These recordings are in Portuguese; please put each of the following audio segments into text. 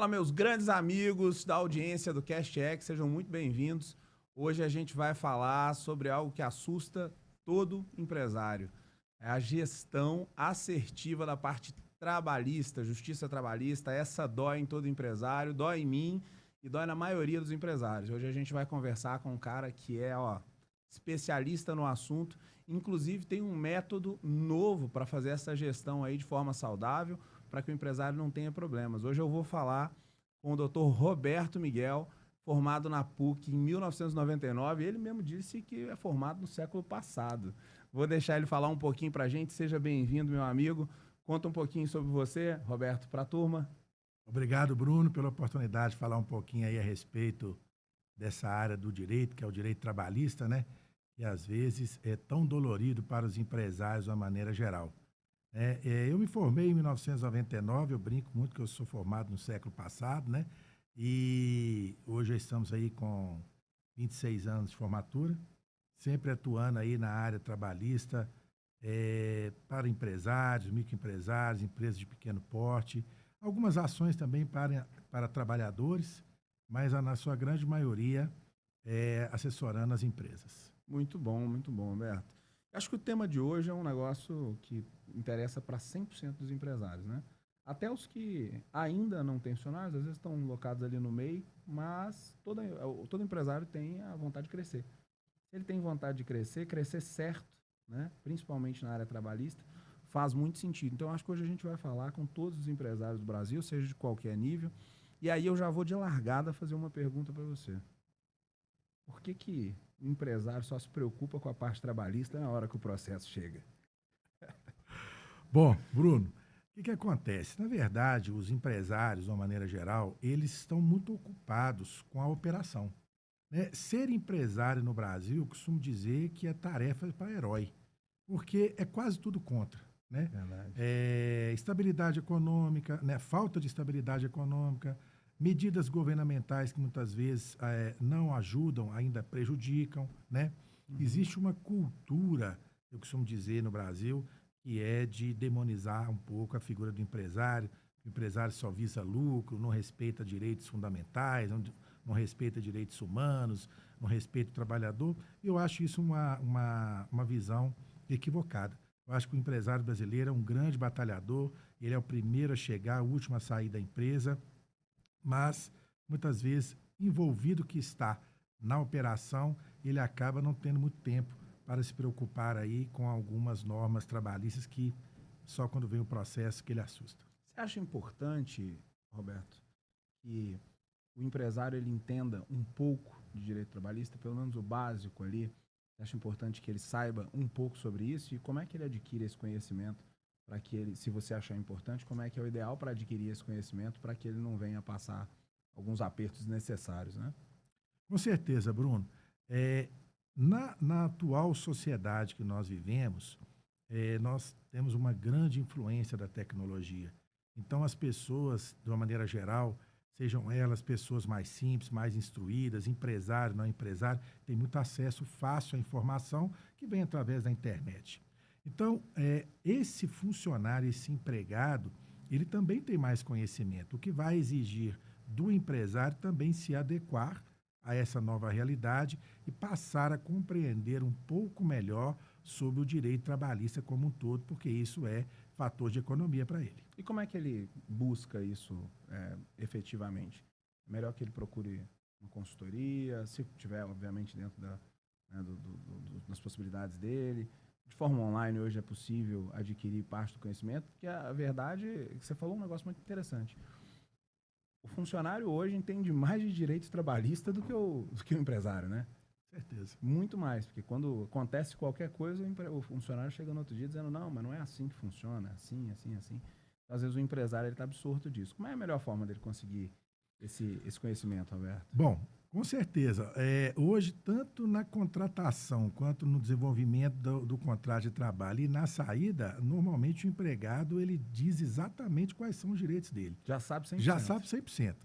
Fala, meus grandes amigos da audiência do CastX, sejam muito bem-vindos. Hoje a gente vai falar sobre algo que assusta todo empresário. É a gestão assertiva da parte trabalhista, justiça trabalhista. Essa dói em todo empresário, dói em mim e dói na maioria dos empresários. Hoje a gente vai conversar com um cara que é especialista no assunto. Inclusive tem um método novo para fazer essa gestão aí de forma saudável, para que o empresário não tenha problemas. Hoje eu vou falar com o Dr. Roberto Miguel, formado na PUC em 1999. Ele mesmo disse que é formado no século passado. Vou deixar ele falar um pouquinho para a gente. Seja bem-vindo, meu amigo. Conta um pouquinho sobre você, Roberto, para a turma. Obrigado, Bruno, pela oportunidade de falar um pouquinho aí a respeito dessa área do direito, que é o direito trabalhista, né? Que às vezes é tão dolorido para os empresários de uma maneira geral. Eu me formei em 1999, eu brinco muito que eu sou formado no século passado, né? E hoje estamos aí com 26 anos de formatura, sempre atuando aí na área trabalhista, para empresários, microempresários, empresas de pequeno porte, algumas ações também para trabalhadores, mas na sua grande maioria assessorando as empresas. Muito bom, Roberto. Acho que o tema de hoje é um negócio que interessa para 100% dos empresários, né? Até os que ainda não têm funcionários, às vezes estão locados ali no meio, mas todo empresário tem a vontade de crescer. Se ele tem vontade de crescer certo, né? Principalmente na área trabalhista, faz muito sentido. Então, acho que hoje a gente vai falar com todos os empresários do Brasil, seja de qualquer nível. E aí eu já vou de largada fazer uma pergunta para você. Por que o empresário só se preocupa com a parte trabalhista na hora que o processo chega? Bom, Bruno, o que acontece? Na verdade, os empresários, de uma maneira geral, eles estão muito ocupados com a operação, né? Ser empresário no Brasil, eu costumo dizer que é tarefa para herói, porque é quase tudo contra, né? Verdade. Estabilidade econômica, né? Falta de estabilidade econômica, medidas governamentais que muitas vezes não ajudam, ainda prejudicam, né? Existe uma cultura, eu costumo dizer, no Brasil, que é de demonizar um pouco a figura do empresário. O empresário só visa lucro, não respeita direitos fundamentais, não respeita direitos humanos, não respeita o trabalhador. Eu acho isso uma visão equivocada. Eu acho que o empresário brasileiro é um grande batalhador, ele é o primeiro a chegar, o último a sair da empresa, mas muitas vezes, envolvido que está na operação, ele acaba não tendo muito tempo para se preocupar aí com algumas normas trabalhistas que só quando vem o processo que ele assusta. Você acha importante, Roberto, que o empresário ele entenda um pouco de direito trabalhista, pelo menos o básico ali? Você acha importante que ele saiba um pouco sobre isso e como é que ele adquire esse conhecimento para que ele, se você achar importante, como é que é o ideal para adquirir esse conhecimento para que ele não venha passar alguns apertos desnecessários, né? Com certeza, Bruno. É, na atual sociedade que nós vivemos, nós temos uma grande influência da tecnologia. Então, as pessoas, de uma maneira geral, sejam elas pessoas mais simples, mais instruídas, empresário, não empresário, têm muito acesso fácil à informação que vem através da internet. Então, esse funcionário, esse empregado, ele também tem mais conhecimento, o que vai exigir do empresário também se adequar a essa nova realidade e passar a compreender um pouco melhor sobre o direito trabalhista como um todo, porque isso é fator de economia para ele. E como é que ele busca isso efetivamente? É melhor que ele procure uma consultoria, se tiver, obviamente, dentro das possibilidades dele. De forma online, hoje é possível adquirir parte do conhecimento, porque a verdade é que você falou um negócio muito interessante. O funcionário hoje entende mais de direitos trabalhistas do que o empresário, né? Certeza. Muito mais, porque quando acontece qualquer coisa, o funcionário chega no outro dia dizendo, não, mas não é assim que funciona, assim, assim, assim. Então, às vezes o empresário está absorto disso. Como é a melhor forma dele conseguir esse conhecimento, Roberto? Bom, com certeza. Hoje, tanto na contratação quanto no desenvolvimento do contrato de trabalho e na saída, normalmente o empregado ele diz exatamente quais são os direitos dele. Já sabe 100%. Já sabe 100%.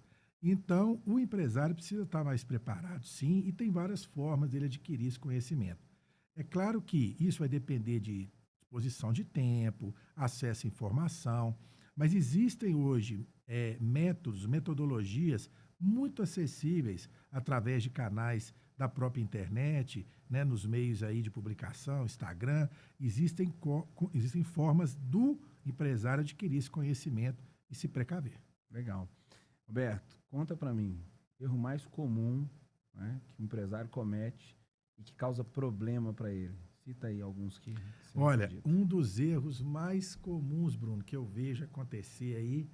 Então, o empresário precisa estar mais preparado, sim, e tem várias formas dele adquirir esse conhecimento. É claro que isso vai depender de disposição de tempo, acesso à informação, Mas existem hoje métodos, metodologias muito acessíveis através de canais da própria internet, né, nos meios aí de publicação, Instagram, existem formas do empresário adquirir esse conhecimento e se precaver. Legal. Roberto, conta para mim, erro mais comum, né, que o empresário comete e que causa problema para ele. Cita aí alguns que você Olha, acredita. um dos erros mais comuns, Bruno, que eu vejo acontecer aí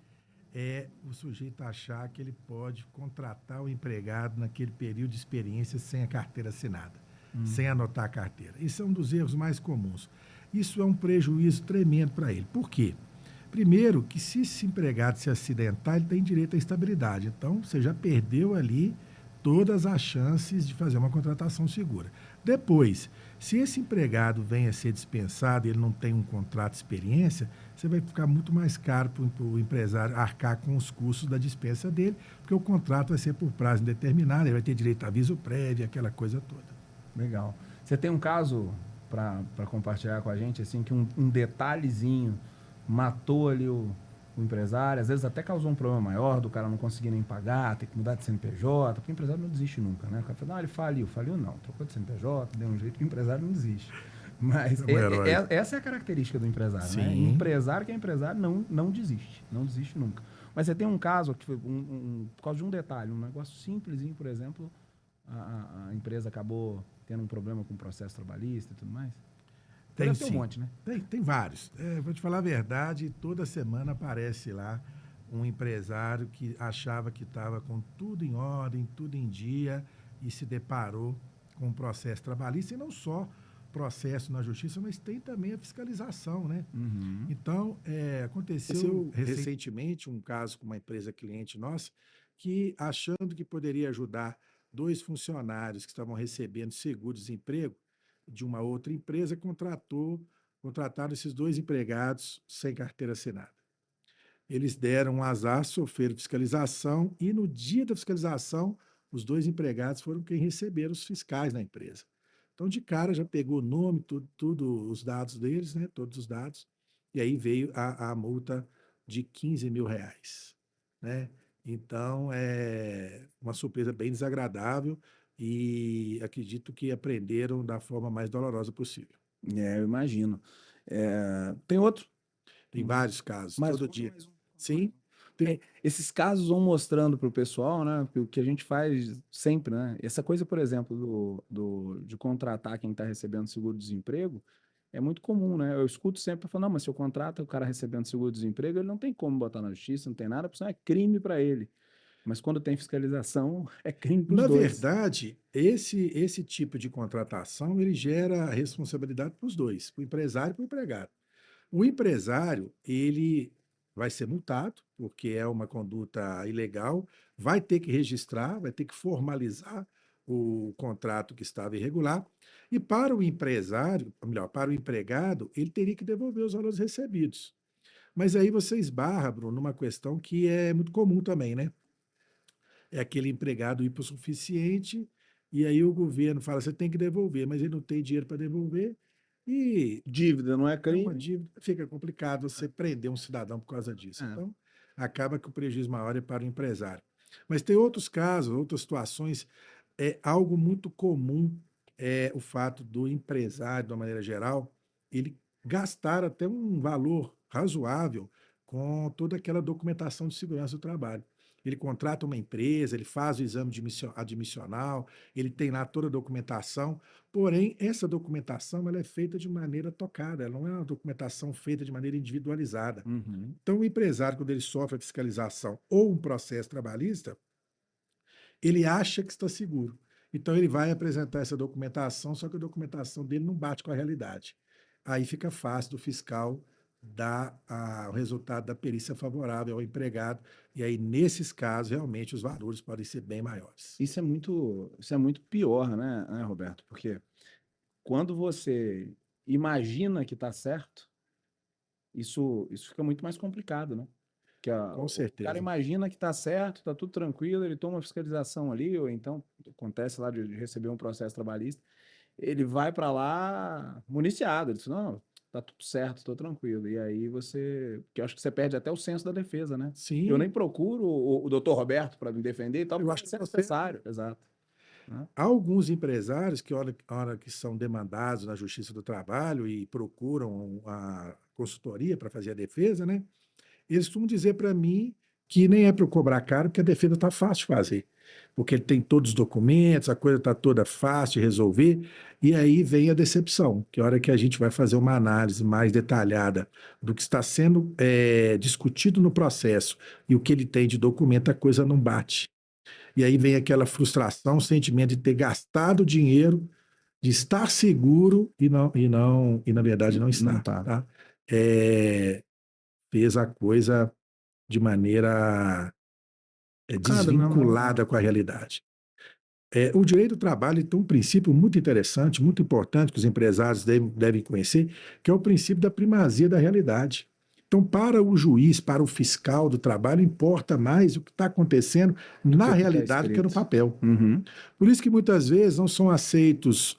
é o sujeito achar que ele pode contratar o empregado naquele período de experiência sem a carteira assinada, sem anotar a carteira. Isso é um dos erros mais comuns. Isso é um prejuízo tremendo para ele. Por quê? Primeiro, que se esse empregado se acidentar, ele tem direito à estabilidade. Então, você já perdeu ali todas as chances de fazer uma contratação segura. Depois, se esse empregado vem a ser dispensado e ele não tem um contrato de experiência, você vai ficar muito mais caro para o empresário arcar com os custos da dispensa dele, porque o contrato vai ser por prazo indeterminado, ele vai ter direito a aviso prévio, aquela coisa toda. Legal. Você tem um caso para compartilhar com a gente, assim, que um detalhezinho matou ali o empresário, às vezes até causou um problema maior, do cara não conseguir nem pagar, ter que mudar de CNPJ, porque o empresário não desiste nunca, né? O cara fala, não, ele faliu não, trocou de CNPJ, deu um jeito, o empresário não desiste. Mas essa é a característica do empresário, Sim. né? Empresário que é empresário não desiste nunca. Mas você tem um caso, que foi por causa de um detalhe, um negócio simplesinho, por exemplo, a empresa acabou tendo um problema com o processo trabalhista e tudo mais? Tem sim. Um monte, né? Tem vários. Vou te falar a verdade, toda semana aparece lá um empresário que achava que estava com tudo em ordem, tudo em dia e se deparou com um processo trabalhista, e não só processo na justiça, mas tem também a fiscalização, né? Uhum. Então, aconteceu recentemente um caso com uma empresa cliente nossa que, achando que poderia ajudar dois funcionários que estavam recebendo seguro-desemprego de uma outra empresa, contrataram esses dois empregados sem carteira assinada. Eles deram um azar, sofreram fiscalização e no dia da fiscalização, os dois empregados foram quem receberam os fiscais na empresa. Então, de cara, já pegou o nome, tudo os dados deles, né, todos os dados, e aí veio a multa de R$ 15.000, né? Então, é uma surpresa bem desagradável e acredito que aprenderam da forma mais dolorosa possível. Eu imagino. Tem outro? Tem vários casos, todo dia. Sim. Esses casos vão mostrando para o pessoal, né, que o que a gente faz sempre, né? Essa coisa, por exemplo, de contratar quem está recebendo seguro-desemprego, é muito comum, né? Eu escuto sempre falando, não, mas se eu contrato o cara recebendo seguro-desemprego, ele não tem como botar na justiça, não tem nada, porque senão é crime para ele. Mas quando tem fiscalização, é crime para os Na dois. verdade, esse tipo de contratação, ele gera responsabilidade para os dois, para o empresário e para o empregado. O empresário, ele vai ser multado, porque é uma conduta ilegal, vai ter que registrar, vai ter que formalizar o contrato que estava irregular, e para o empresário, ou melhor, para o empregado, ele teria que devolver os valores recebidos. Mas aí você esbarra, Bruno, numa questão que é muito comum também, né? É aquele empregado hipossuficiente, e aí o governo fala, você tem que devolver, mas ele não tem dinheiro para devolver, e Dívida não é é uma crime? dívida, fica complicado você prender um cidadão por causa disso. É. Então, acaba que o prejuízo maior é para o empresário. Mas tem outros casos, outras situações. Algo muito comum é o fato do empresário, de uma maneira geral, ele gastar até um valor razoável com toda aquela documentação de segurança do trabalho. Ele contrata uma empresa, ele faz o exame admissional, ele tem lá toda a documentação, porém, essa documentação ela é feita de maneira tocada, ela não é uma documentação feita de maneira individualizada. Uhum. Então, o empresário, quando ele sofre a fiscalização ou um processo trabalhista, ele acha que está seguro. Então, ele vai apresentar essa documentação, só que a documentação dele não bate com a realidade. Aí fica fácil do fiscal dar o resultado da perícia favorável ao empregado, e aí, nesses casos, realmente, os valores podem ser bem maiores. Isso é muito pior, né, Roberto? Porque quando você imagina que está certo, isso fica muito mais complicado, né? Que Com o cara certeza. imagina que está certo, está tudo tranquilo, ele toma uma fiscalização ali, ou então acontece lá de receber um processo trabalhista, ele vai para lá municiado, ele diz, não, tá tudo certo, tô tranquilo. E aí você, que eu acho que você perde até o senso da defesa, né? Eu Sim, nem procuro o doutor Roberto para me defender e tal, eu porque acho que isso é você. necessário. Exato. Né? Há alguns empresários que, hora que são demandados na Justiça do Trabalho e procuram a consultoria para fazer a defesa, né? Eles costumam dizer para mim que nem é para eu cobrar caro, porque a defesa está fácil de fazer. Porque ele tem todos os documentos, a coisa está toda fácil de resolver, e aí vem a decepção, que é a hora que a gente vai fazer uma análise mais detalhada do que está sendo discutido no processo e o que ele tem de documento, a coisa não bate. E aí vem aquela frustração, o sentimento de ter gastado dinheiro, de estar seguro e na verdade não Não está, tá. tá? É, fez a coisa de maneira Cada, né? desvinculada com a realidade. O direito do trabalho tem um princípio muito interessante, muito importante, que os empresários devem conhecer, que é o princípio da primazia da realidade. Então, para o juiz, para o fiscal do trabalho, importa mais o que está acontecendo Do que na o que está realidade do que no escrito. papel. Uhum. Por isso que muitas vezes não são aceitos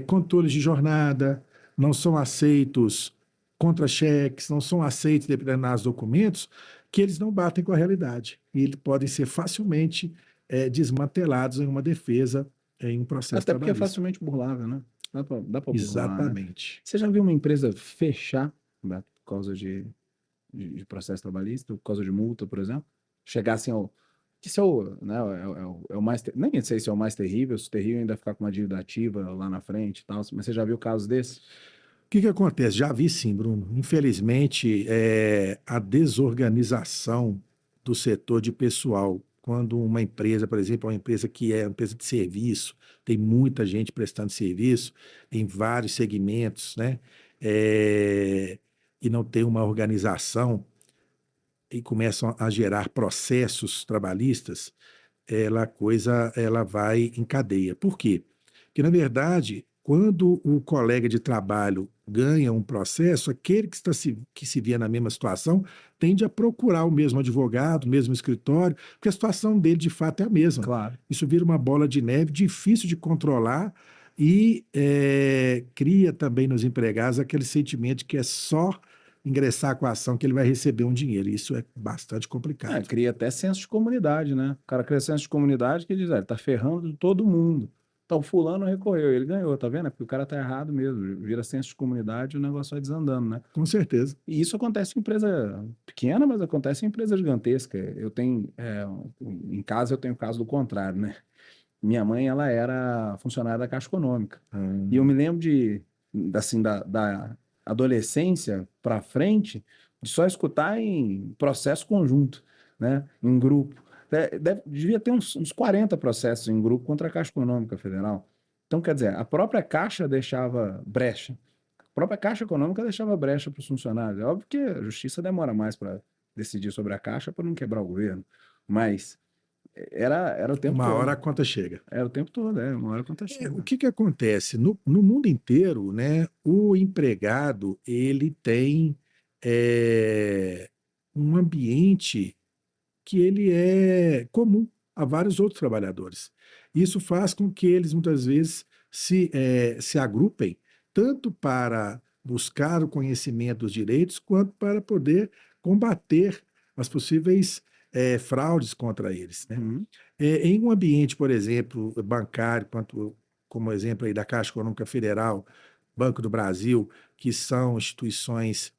controles de jornada, não são aceitos contra-cheques, não são aceitos determinados documentos que eles não batem com a realidade. E eles podem ser facilmente desmantelados em uma defesa, em um processo Até porque é trabalhista. facilmente burlável, né? Dá pra burlar, né? Exatamente. Você já viu uma empresa fechar, né, por causa de processo trabalhista, por causa de multa, por exemplo? Chegar assim ao. Que isso é o, né, é o mais. Nem sei se é o mais terrível, se o terrível ainda ficar com uma dívida ativa lá na frente e tal, mas você já viu casos desses? O que acontece? Já vi sim, Bruno. Infelizmente, a desorganização do setor de pessoal, quando uma empresa, por exemplo, é uma empresa que é uma empresa de serviço, tem muita gente prestando serviço em vários segmentos, né? E não tem uma organização e começam a gerar processos trabalhistas, a coisa ela vai em cadeia. Por quê? Porque, na verdade, quando o colega de trabalho ganha um processo, aquele que se via na mesma situação tende a procurar o mesmo advogado, o mesmo escritório, porque a situação dele, de fato, é a mesma. Claro. Isso vira uma bola de neve difícil de controlar e cria também nos empregados aquele sentimento de que é só ingressar com a ação que ele vai receber um dinheiro. Isso é bastante complicado. Cria até senso de comunidade, né? O cara cria senso de comunidade que diz, ele tá ferrando todo mundo. Então, fulano recorreu, ele ganhou, tá vendo? É porque o cara tá errado mesmo. Vira senso de comunidade e o negócio vai desandando, né? Com certeza. E isso acontece em empresa pequena, mas acontece em empresa gigantesca. Em casa eu tenho o caso do contrário, né? Minha mãe, ela era funcionária da Caixa Econômica. E eu me lembro assim, da adolescência para frente, de só escutar em processo conjunto, né? Em grupo. Devia ter uns 40 processos em grupo contra a Caixa Econômica Federal. Então, quer dizer, a própria Caixa deixava brecha. A própria Caixa Econômica deixava brecha para os funcionários. É óbvio que a justiça demora mais para decidir sobre a Caixa para não quebrar o governo. Mas era o tempo Uma hora a todo. conta chega. Era o tempo todo, uma hora quando O chega. que acontece? No mundo inteiro, né, o empregado ele tem é, um ambiente que ele é comum a vários outros trabalhadores. Isso faz com que eles muitas vezes se agrupem, tanto para buscar o conhecimento dos direitos, quanto para poder combater as possíveis fraudes contra eles, né? Uhum. Em um ambiente, por exemplo, bancário, como exemplo aí da Caixa Econômica Federal, Banco do Brasil, que são instituições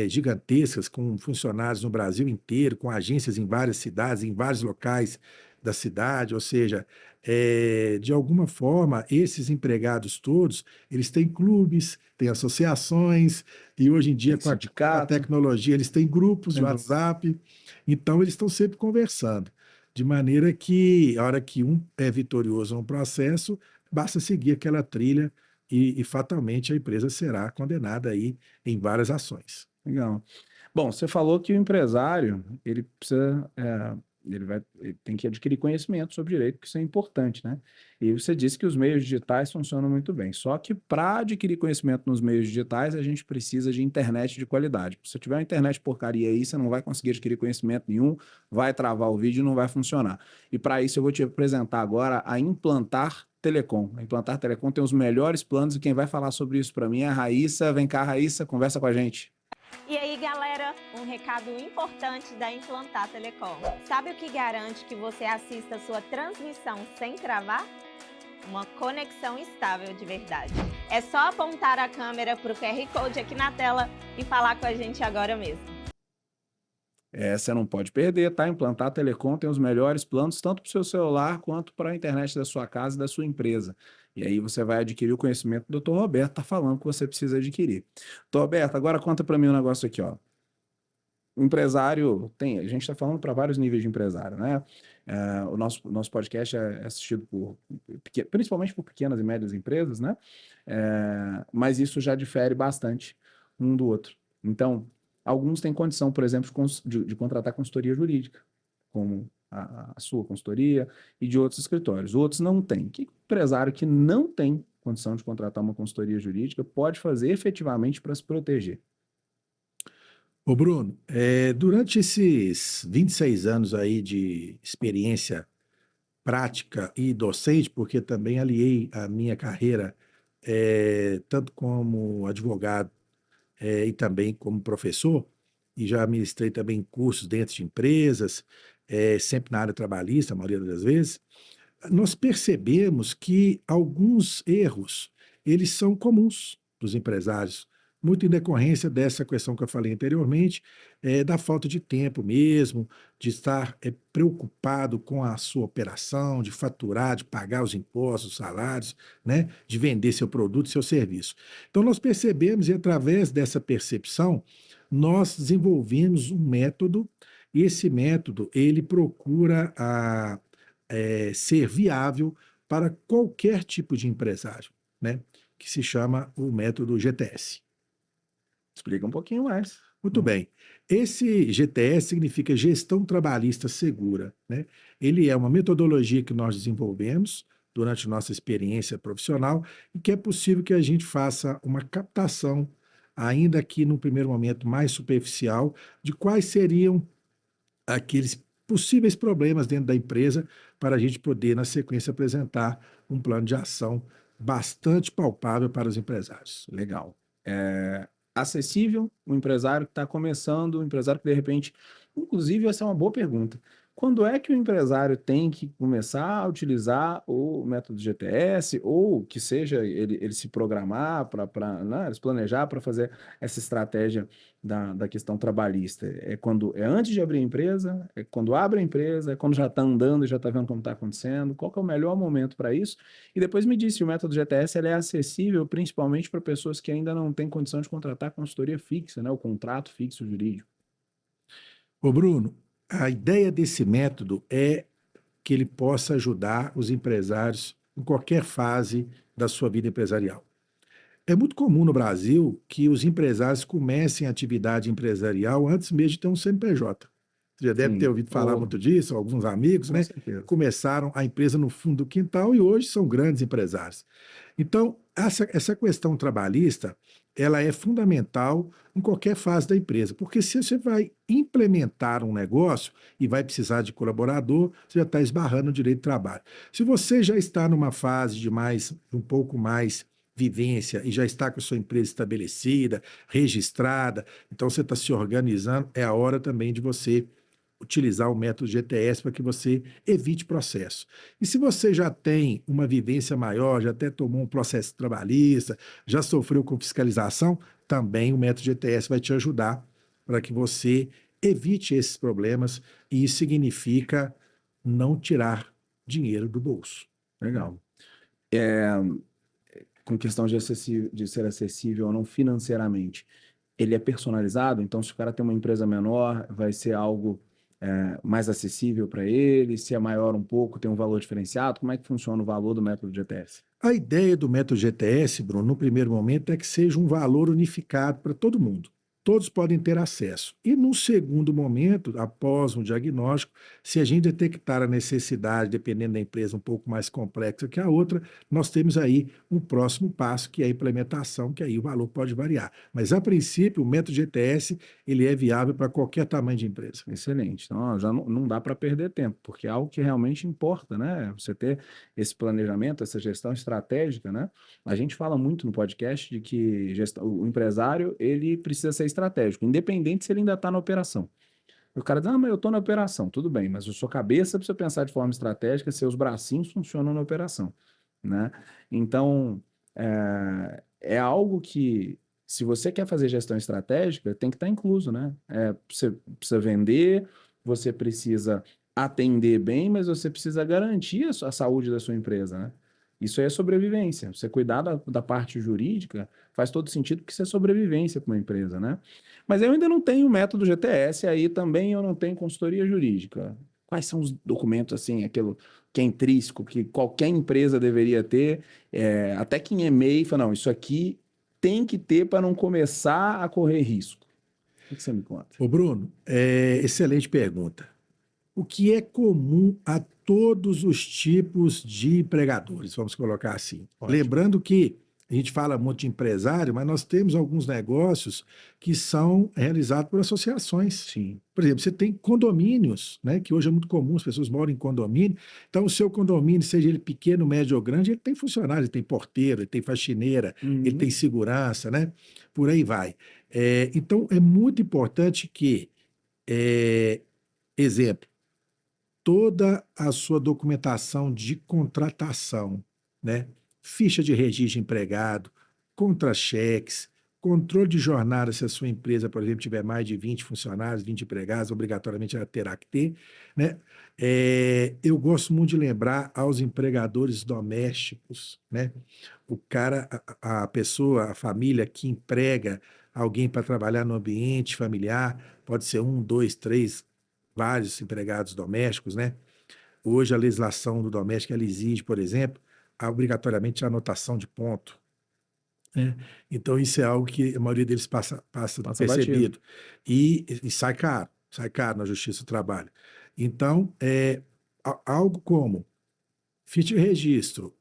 gigantescas, com funcionários no Brasil inteiro, com agências em várias cidades, em vários locais da cidade, ou seja, de alguma forma, esses empregados todos, eles têm clubes, têm associações, e hoje em dia, Tem com a sindicato, tecnologia, eles têm grupos de tem grupo. WhatsApp, então eles estão sempre conversando. De maneira que, a hora que um é vitorioso no processo, basta seguir aquela trilha e fatalmente a empresa será condenada aí em várias ações. Legal. Bom, você falou que o empresário, ele precisa ele tem que adquirir conhecimento sobre direito, porque isso é importante, né? E você disse que os meios digitais funcionam muito bem. Só que para adquirir conhecimento nos meios digitais, a gente precisa de internet de qualidade. Se você tiver uma internet porcaria aí, você não vai conseguir adquirir conhecimento nenhum, vai travar o vídeo e não vai funcionar. E para isso eu vou te apresentar agora a Implantar Telecom. A Implantar Telecom tem os melhores planos e quem vai falar sobre isso para mim é a Raíssa. Vem cá, Raíssa, conversa com a gente. E aí, galera, um recado importante da Implantar Telecom. Sabe o que garante que você assista a sua transmissão sem travar? Uma conexão estável de verdade. É só apontar a câmera para o QR Code aqui na tela e falar com a gente agora mesmo. Você não pode perder, tá? Implantar Telecom tem os melhores planos, tanto para o seu celular quanto para a internet da sua casa e da sua empresa. E aí você vai adquirir o conhecimento que o Dr. Roberto está falando que você precisa adquirir. Dr. Roberto, agora conta para mim um negócio aqui, ó. O empresário tem, a gente está falando para vários níveis de empresário, né? O nosso podcast é assistido principalmente por pequenas e médias empresas, né? Mas isso já difere bastante um do outro. Então, alguns têm condição, por exemplo, de contratar consultoria jurídica, como a sua consultoria e de outros escritórios. Outros não têm. Que empresário que não tem condição de contratar uma consultoria jurídica pode fazer efetivamente para se proteger? Ô Bruno, durante esses 26 anos aí de experiência prática e docente, porque também aliei a minha carreira, tanto como advogado, e também como professor, e já ministrei também cursos dentro de empresas, sempre na área trabalhista, a maioria das vezes, nós percebemos que alguns erros, eles são comuns dos empresários, muito em decorrência dessa questão que eu falei anteriormente, da falta de tempo mesmo, de estar preocupado com a sua operação, de faturar, de pagar os impostos, os salários, né, de vender seu produto, seu serviço. Então nós percebemos, e através dessa percepção, nós desenvolvemos um método, e esse método, ele procura ser viável para qualquer tipo de empresário, né? Que se chama o método GTS. Explica um pouquinho mais. Muito bem. Esse GTS significa Gestão Trabalhista Segura, né? Ele é uma metodologia que nós desenvolvemos durante nossa experiência profissional e que é possível que a gente faça uma captação, ainda que no primeiro momento mais superficial, de quais seriam aqueles possíveis problemas dentro da empresa para a gente poder, na sequência, apresentar um plano de ação bastante palpável para os empresários. Legal. Acessível, o empresário que está começando, o empresário que de repente... Inclusive, essa é uma boa pergunta. Quando é que o empresário tem que começar a utilizar o método GTS, ou que seja ele se programar para se planejar para fazer essa estratégia da questão trabalhista? É antes de abrir a empresa? É quando abre a empresa? É quando já está andando e já está vendo como está acontecendo? Qual que é o melhor momento para isso? E depois me diz se o método GTS ele é acessível principalmente para pessoas que ainda não têm condição de contratar consultoria fixa, né? O contrato fixo jurídico. Ô Bruno, a ideia desse método é que ele possa ajudar os empresários em qualquer fase da sua vida empresarial. É muito comum no Brasil que os empresários comecem a atividade empresarial antes mesmo de ter um CNPJ. Você já deve ter ouvido falar muito disso, alguns amigos, né? Certeza. Começaram a empresa no fundo do quintal e hoje são grandes empresários. Então, essa questão trabalhista, ela é fundamental em qualquer fase da empresa, porque se você vai implementar um negócio e vai precisar de colaborador, você já está esbarrando no direito do trabalho. Se você já está numa fase de um pouco mais vivência e já está com a sua empresa estabelecida, registrada, então você está se organizando, é a hora também de você utilizar o método GTS para que você evite processo. E se você já tem uma vivência maior, já até tomou um processo trabalhista, já sofreu com fiscalização, também o método GTS vai te ajudar para que você evite esses problemas, e isso significa não tirar dinheiro do bolso. Legal. Com questão de ser acessível ou não financeiramente, ele é personalizado? Então, se o cara tem uma empresa menor, vai ser algo mais acessível para ele? Se é maior um pouco, tem um valor diferenciado? Como é que funciona o valor do método GTS? A ideia do método GTS, Bruno, no primeiro momento, é que seja um valor unificado para todo mundo. todos podem ter acesso. E num segundo momento, após um diagnóstico, se a gente detectar a necessidade, dependendo da empresa um pouco mais complexa que a outra, nós temos aí um próximo passo, que é a implementação, que aí o valor pode variar. Mas, a princípio, o método GTS, ele é viável para qualquer tamanho de empresa. Excelente. Então, já não dá para perder tempo, porque é algo que realmente importa, né? Você ter esse planejamento, essa gestão estratégica, né? A gente fala muito no podcast de que o empresário, ele precisa ser estratégico, independente se ele ainda está na operação. O cara diz, mas eu estou na operação, tudo bem, mas a sua cabeça precisa pensar de forma estratégica, seus bracinhos funcionam na operação, né? Então, é algo que, se você quer fazer gestão estratégica, tem que estar incluso, né? Você precisa vender, você precisa atender bem, mas você precisa garantir a saúde da sua empresa, né? Isso aí é sobrevivência. Você cuidar da parte jurídica faz todo sentido, porque isso é sobrevivência para uma empresa, né? Mas eu ainda não tenho método GTS, aí também eu não tenho consultoria jurídica. Quais são os documentos, assim, aquilo que é intrínseco, que qualquer empresa deveria ter, até quem é MEI fala, não, isso aqui tem que ter para não começar a correr risco. O que você me conta? Ô Bruno, excelente pergunta. O que é comum a todos os tipos de empregadores, vamos colocar assim. Ótimo. Lembrando que a gente fala muito de empresário, mas nós temos alguns negócios que são realizados por associações. Sim. Por exemplo, você tem condomínios, né, que hoje é muito comum, as pessoas moram em condomínio. Então, o seu condomínio, seja ele pequeno, médio ou grande, ele tem funcionário, ele tem porteiro, ele tem faxineira, ele tem segurança, né? Por aí vai. Então, é muito importante que, exemplo, toda a sua documentação de contratação, né? Ficha de registro de empregado, contra-cheques, controle de jornada, se a sua empresa, por exemplo, tiver mais de 20 funcionários, 20 empregados, obrigatoriamente ela terá que ter, né? Eu gosto muito de lembrar aos empregadores domésticos, né? O cara, a pessoa, a família que emprega alguém para trabalhar no ambiente familiar, pode ser um, dois, três, vários empregados domésticos, né? Hoje a legislação do doméstico ela exige, por exemplo, obrigatoriamente a anotação de ponto, né? Então isso é algo que a maioria deles passa percebido e sai caro na Justiça do Trabalho. Então, algo como ficha de registro,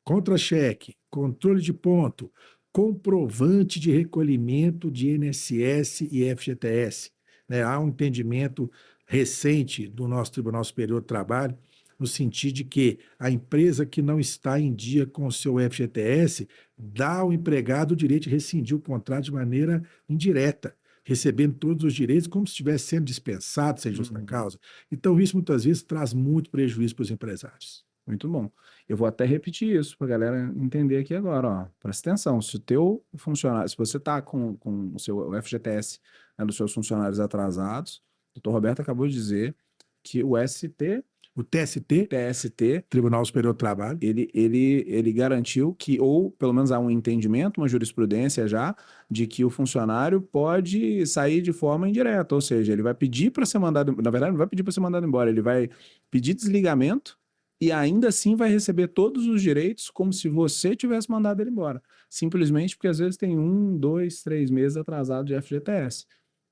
contra-cheque, controle de ponto, comprovante de recolhimento de INSS e FGTS, né? Há um entendimento recente do nosso Tribunal Superior do Trabalho, no sentido de que a empresa que não está em dia com o seu FGTS dá ao empregado o direito de rescindir o contrato de maneira indireta, recebendo todos os direitos como se estivesse sendo dispensado sem justa causa. Então, isso muitas vezes traz muito prejuízo para os empresários. Muito bom. Eu vou até repetir isso para a galera entender aqui agora, ó. Presta atenção, se o teu funcionário, se você está com o seu FGTS, né, dos seus funcionários atrasados, o doutor Roberto acabou de dizer que o TST, Tribunal Superior do Trabalho, ele garantiu que, ou pelo menos há um entendimento, uma jurisprudência já, de que o funcionário pode sair de forma indireta, ou seja, ele vai pedir para ser mandado, na verdade não vai pedir para ser mandado embora, ele vai pedir desligamento e ainda assim vai receber todos os direitos como se você tivesse mandado ele embora. Simplesmente porque às vezes tem 1, 2, 3 meses atrasado de FGTS.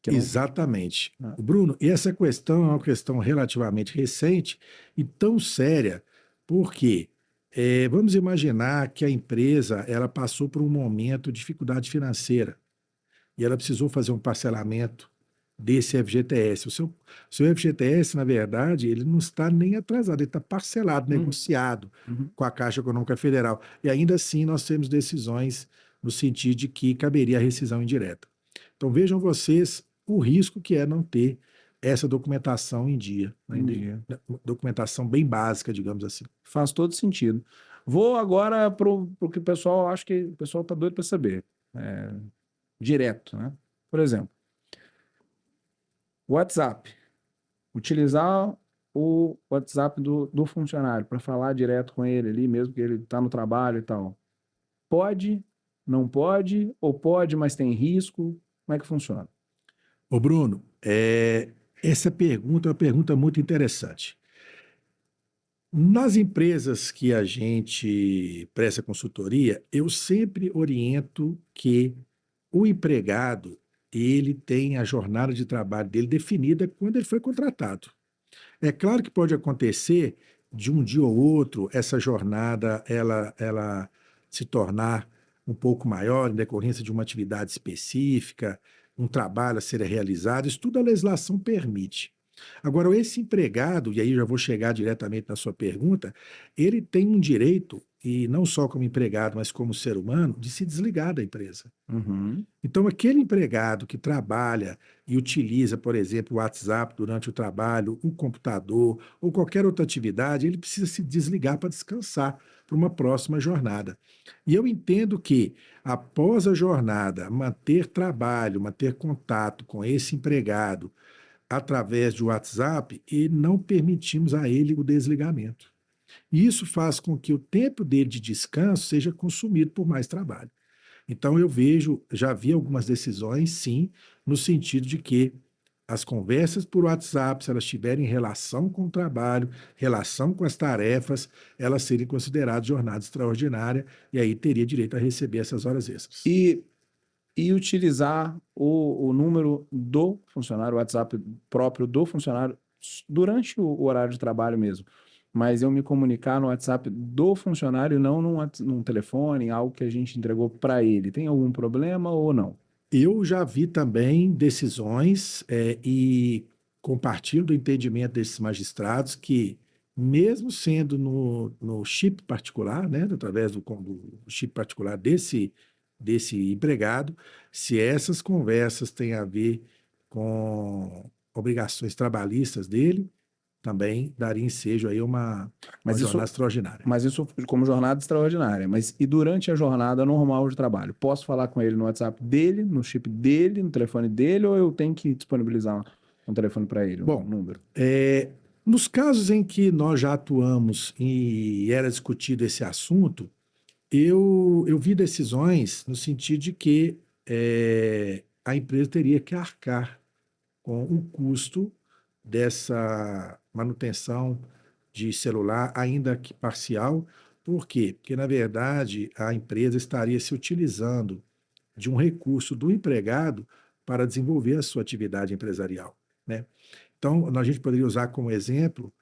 Exatamente. Bruno, e essa questão é uma questão relativamente recente e tão séria, porque vamos imaginar que a empresa ela passou por um momento de dificuldade financeira e ela precisou fazer um parcelamento desse FGTS. O seu FGTS, na verdade, ele não está nem atrasado, ele está parcelado, negociado com a Caixa Econômica Federal. E ainda assim nós temos decisões no sentido de que caberia a rescisão indireta. Então vejam vocês o risco que é não ter essa documentação em dia. Documentação bem básica, digamos assim. Faz todo sentido. Vou agora para o que o pessoal, acho que o pessoal está doido para saber. Direto, né? Por exemplo, WhatsApp. Utilizar o WhatsApp do funcionário para falar direto com ele ali, mesmo que ele está no trabalho e tal. Pode, não pode, ou pode, mas tem risco? Como é que funciona? Ô Bruno, essa pergunta é uma pergunta muito interessante. Nas empresas que a gente presta consultoria, eu sempre oriento que o empregado ele tem a jornada de trabalho dele definida quando ele foi contratado. É claro que pode acontecer de um dia ou outro essa jornada ela se tornar um pouco maior em decorrência de uma atividade específica, um trabalho a ser realizado, isso tudo a legislação permite. Agora, esse empregado, e aí eu já vou chegar diretamente na sua pergunta, ele tem um direito, e não só como empregado, mas como ser humano, de se desligar da empresa. Uhum. Então, aquele empregado que trabalha e utiliza, por exemplo, o WhatsApp durante o trabalho, o computador ou qualquer outra atividade, ele precisa se desligar para descansar para uma próxima jornada. E eu entendo que, após a jornada, manter trabalho, manter contato com esse empregado através de WhatsApp e não permitimos a ele o desligamento. E isso faz com que o tempo dele de descanso seja consumido por mais trabalho. Então eu vejo, já vi algumas decisões, sim, no sentido de que as conversas por WhatsApp, se elas tiverem relação com o trabalho, relação com as tarefas, elas serem consideradas jornada extraordinária e aí teria direito a receber essas horas extras. E utilizar o número do funcionário, o WhatsApp próprio do funcionário, durante o horário de trabalho mesmo. Mas eu me comunicar no WhatsApp do funcionário e não num telefone, algo que a gente entregou para ele. Tem algum problema ou não? Eu já vi também decisões e compartilho do entendimento desses magistrados que, mesmo sendo no chip particular, né, através do chip particular desse empregado, se essas conversas têm a ver com obrigações trabalhistas dele, também daria ensejo aí uma Mas jornada isso, extraordinária. mas isso como jornada extraordinária. Mas e durante a jornada normal de trabalho? Posso falar com ele no WhatsApp dele, no chip dele, no telefone dele, ou eu tenho que disponibilizar um telefone para ele, Bom, um número? Nos casos em que nós já atuamos e era discutido esse assunto, eu vi decisões no sentido de que a empresa teria que arcar com o custo dessa manutenção de celular, ainda que parcial. Por quê? Porque, na verdade, a empresa estaria se utilizando de um recurso do empregado para desenvolver a sua atividade empresarial, né? Então, a gente poderia usar como exemplo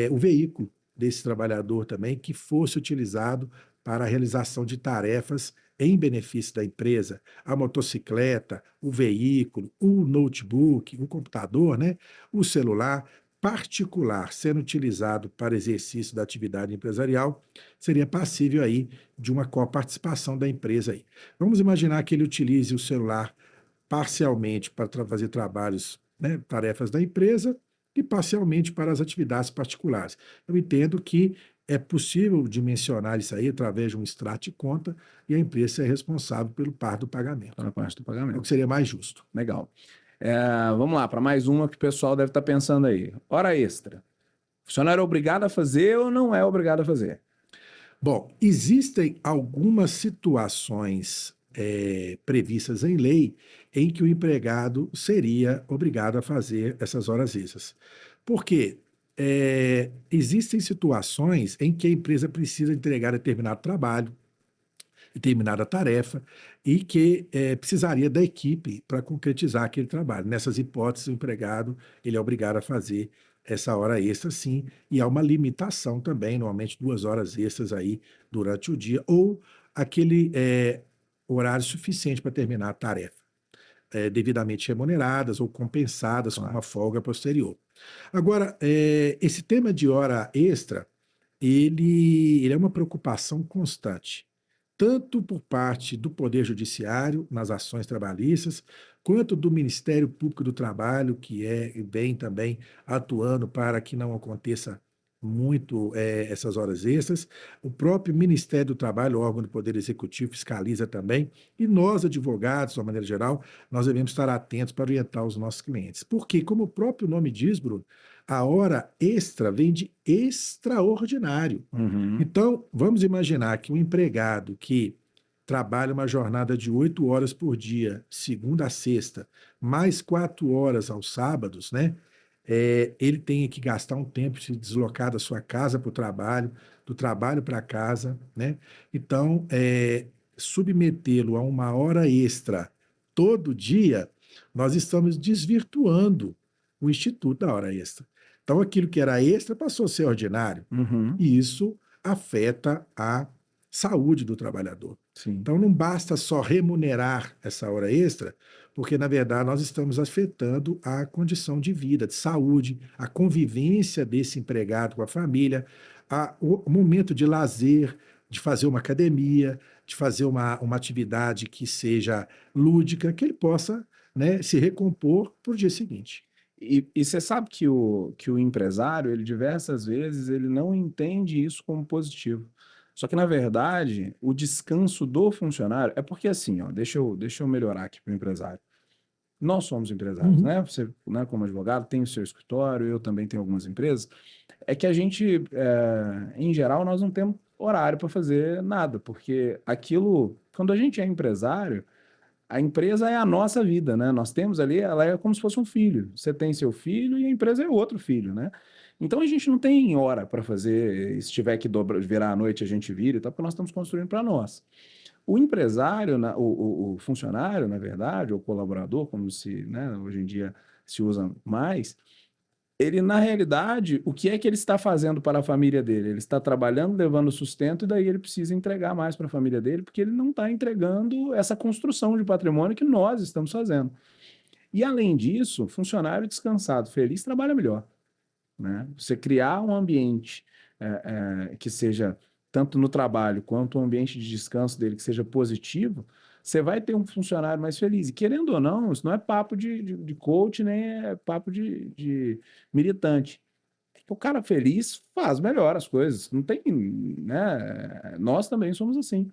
o veículo desse trabalhador também que fosse utilizado para a realização de tarefas em benefício da empresa, a motocicleta, o veículo, o notebook, o computador, né, o celular particular sendo utilizado para exercício da atividade empresarial, seria passível aí de uma coparticipação da empresa aí. Vamos imaginar que ele utilize o celular parcialmente para fazer trabalhos, né, tarefas da empresa e parcialmente para as atividades particulares. Eu entendo que é possível dimensionar isso aí através de um extrato de conta e a empresa ser responsável pelo par do pagamento. Para a parte do É o pagamento. que seria mais justo. Legal. Vamos lá, para mais uma que o pessoal deve estar pensando aí. Hora extra. O funcionário é obrigado a fazer ou não é obrigado a fazer? Bom, existem algumas situações previstas em lei em que o empregado seria obrigado a fazer essas horas extras. Por quê? Existem situações em que a empresa precisa entregar determinado trabalho, determinada tarefa, e que precisaria da equipe para concretizar aquele trabalho. Nessas hipóteses, o empregado ele é obrigado a fazer essa hora extra, sim, e há uma limitação também, normalmente 2 horas extras aí durante o dia, ou aquele horário suficiente para terminar a tarefa, devidamente remuneradas ou compensadas com uma folga posterior. Agora, esse tema de hora extra, ele é uma preocupação constante, tanto por parte do Poder Judiciário, nas ações trabalhistas, quanto do Ministério Público do Trabalho, que vem também atuando para que não aconteça muito essas horas extras. O próprio Ministério do Trabalho, órgão do Poder Executivo, fiscaliza também. E nós, advogados, de uma maneira geral, nós devemos estar atentos para orientar os nossos clientes. Porque, como o próprio nome diz, Bruno, a hora extra vem de extraordinário. Uhum. Então, vamos imaginar que um empregado que trabalha uma jornada de 8 horas por dia, segunda a sexta, mais 4 horas aos sábados, né? Ele tem que gastar um tempo de se deslocar da sua casa para o trabalho, do trabalho para casa, né? Então, submetê-lo a uma hora extra todo dia nós estamos desvirtuando o instituto da hora extra. Então, aquilo que era extra passou a ser ordinário. Uhum. E isso afeta a saúde do trabalhador. Sim. Então, não basta só remunerar essa hora extra, porque, na verdade, nós estamos afetando a condição de vida, de saúde, a convivência desse empregado com a família, o momento de lazer, de fazer uma academia, de fazer uma atividade que seja lúdica, que ele possa, né, se recompor para o dia seguinte. E você sabe que o empresário, ele diversas vezes, ele não entende isso como positivo. Só que, na verdade, o descanso do funcionário é porque assim, ó, deixa eu melhorar aqui para o empresário. Nós somos empresários, Uhum. né? Você, né, como advogado, tem o seu escritório, eu também tenho algumas empresas. É que a gente, em geral, nós não temos horário para fazer nada, porque aquilo, quando a gente é empresário, a empresa é a nossa vida, né? Nós temos ali, ela é como se fosse um filho. Você tem seu filho e a empresa é outro filho, né? Então a gente não tem hora para fazer, se tiver que virar à noite, a gente vira e tal, porque nós estamos construindo para nós. O empresário, o funcionário, na verdade, ou colaborador, como se, né, hoje em dia se usa mais, ele, na realidade, o que é que ele está fazendo para a família dele? Ele está trabalhando, levando sustento, e daí ele precisa entregar mais para a família dele, porque ele não está entregando essa construção de patrimônio que nós estamos fazendo. E, além disso, funcionário descansado, feliz, trabalha melhor, né? Você criar um ambiente que seja, tanto no trabalho quanto o ambiente de descanso dele, que seja positivo, você vai ter um funcionário mais feliz. E querendo ou não, isso não é papo de coach, nem é papo de militante. O cara feliz faz melhor as coisas. Não tem, né? Nós também somos assim,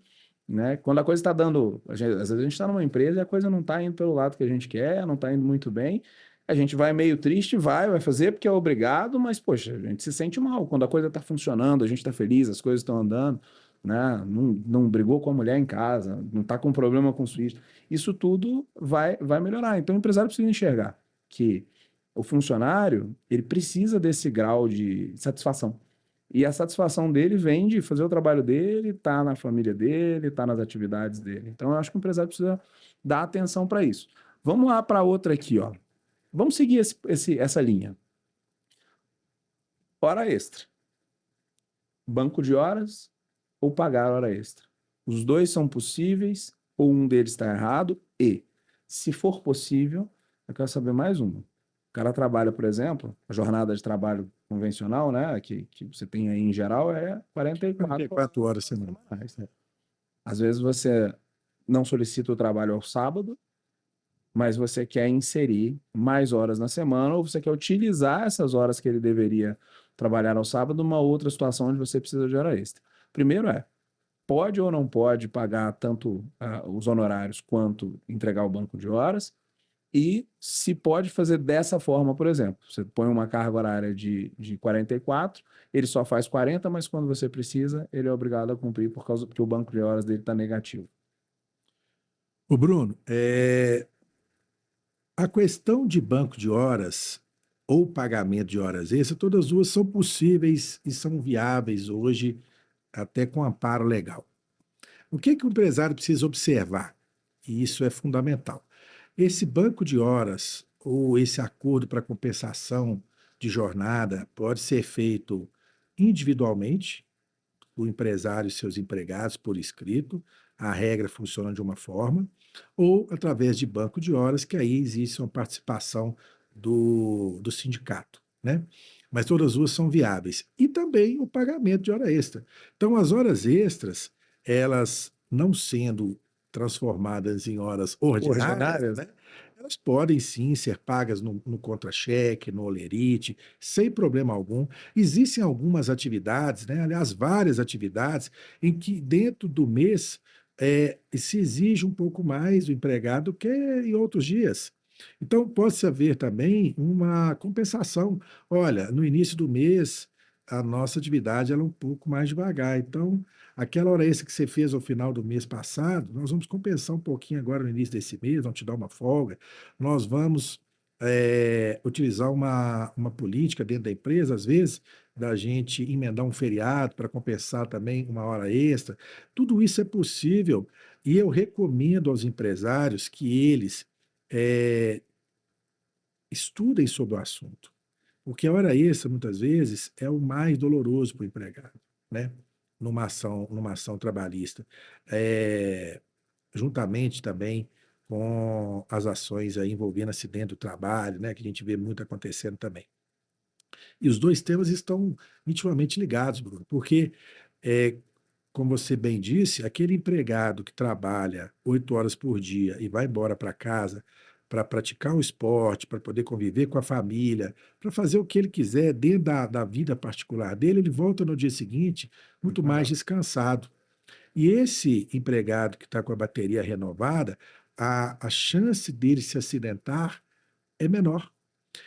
né? Quando a coisa está dando, às vezes a gente está numa empresa e a coisa não está indo pelo lado que a gente quer, não está indo muito bem, a gente vai meio triste, vai fazer porque é obrigado, mas poxa, a gente se sente mal quando a coisa está funcionando, a gente está feliz, as coisas estão andando, né? Não brigou com a mulher em casa, não está com problema com os filhos. Isso tudo vai melhorar. Então o empresário precisa enxergar que o funcionário, ele precisa desse grau de satisfação. E a satisfação dele vem de fazer o trabalho dele, estar na família dele, estar nas atividades dele. Então, eu acho que o empresário precisa dar atenção para isso. Vamos lá para outra aqui, ó. Vamos seguir essa linha. Hora extra. Banco de horas ou pagar hora extra. Os dois são possíveis ou um deles está errado e, se for possível, eu quero saber mais uma. O cara trabalha, por exemplo, a jornada de trabalho convencional, né, que você tem aí em geral, é 44 horas semanais, né? Às vezes você não solicita o trabalho ao sábado, mas você quer inserir mais horas na semana ou você quer utilizar essas horas que ele deveria trabalhar ao sábado numa outra situação onde você precisa de hora extra. Primeiro pode ou não pode pagar tanto os honorários quanto entregar o banco de horas? E se pode fazer dessa forma, por exemplo, você põe uma carga horária de 44, ele só faz 40, mas quando você precisa, ele é obrigado a cumprir porque o banco de horas dele está negativo. O Bruno, a questão de banco de horas ou pagamento de horas extras, todas as duas são possíveis e são viáveis hoje, até com amparo legal. O que o empresário precisa observar? E isso é fundamental. Esse banco de horas ou esse acordo para compensação de jornada pode ser feito individualmente, o empresário e seus empregados por escrito, a regra funciona de uma forma, ou através de banco de horas, que aí existe uma participação do sindicato, né? Mas todas as duas são viáveis. E também o pagamento de hora extra. Então, as horas extras, elas não sendo transformadas em horas ordinárias, né? Elas podem sim ser pagas no contra-cheque, no holerite, sem problema algum. Existem algumas atividades, né? Aliás, várias atividades, em que dentro do mês se exige um pouco mais do empregado que em outros dias. Então, pode-se haver também uma compensação. Olha, no início do mês, a nossa atividade ela é um pouco mais devagar. Então, aquela hora extra que você fez ao final do mês passado, nós vamos compensar um pouquinho agora no início desse mês, vamos te dar uma folga. Nós vamos utilizar uma política dentro da empresa, às vezes, da gente emendar um feriado para compensar também uma hora extra. Tudo isso é possível e eu recomendo aos empresários que eles é, estudem sobre o assunto. Porque a hora extra, muitas vezes, é o mais doloroso para o empregado, né? Numa ação trabalhista. É, juntamente também com as ações aí envolvendo acidente do trabalho, né? Que a gente vê muito acontecendo também. E os dois temas estão intimamente ligados, Bruno, porque, é, como você bem disse, aquele empregado que trabalha 8 horas por dia e vai embora para casa para praticar o esporte, para poder conviver com a família, para fazer o que ele quiser dentro da vida particular dele, ele volta no dia seguinte muito mais descansado. E esse empregado que está com a bateria renovada, a chance dele se acidentar é menor.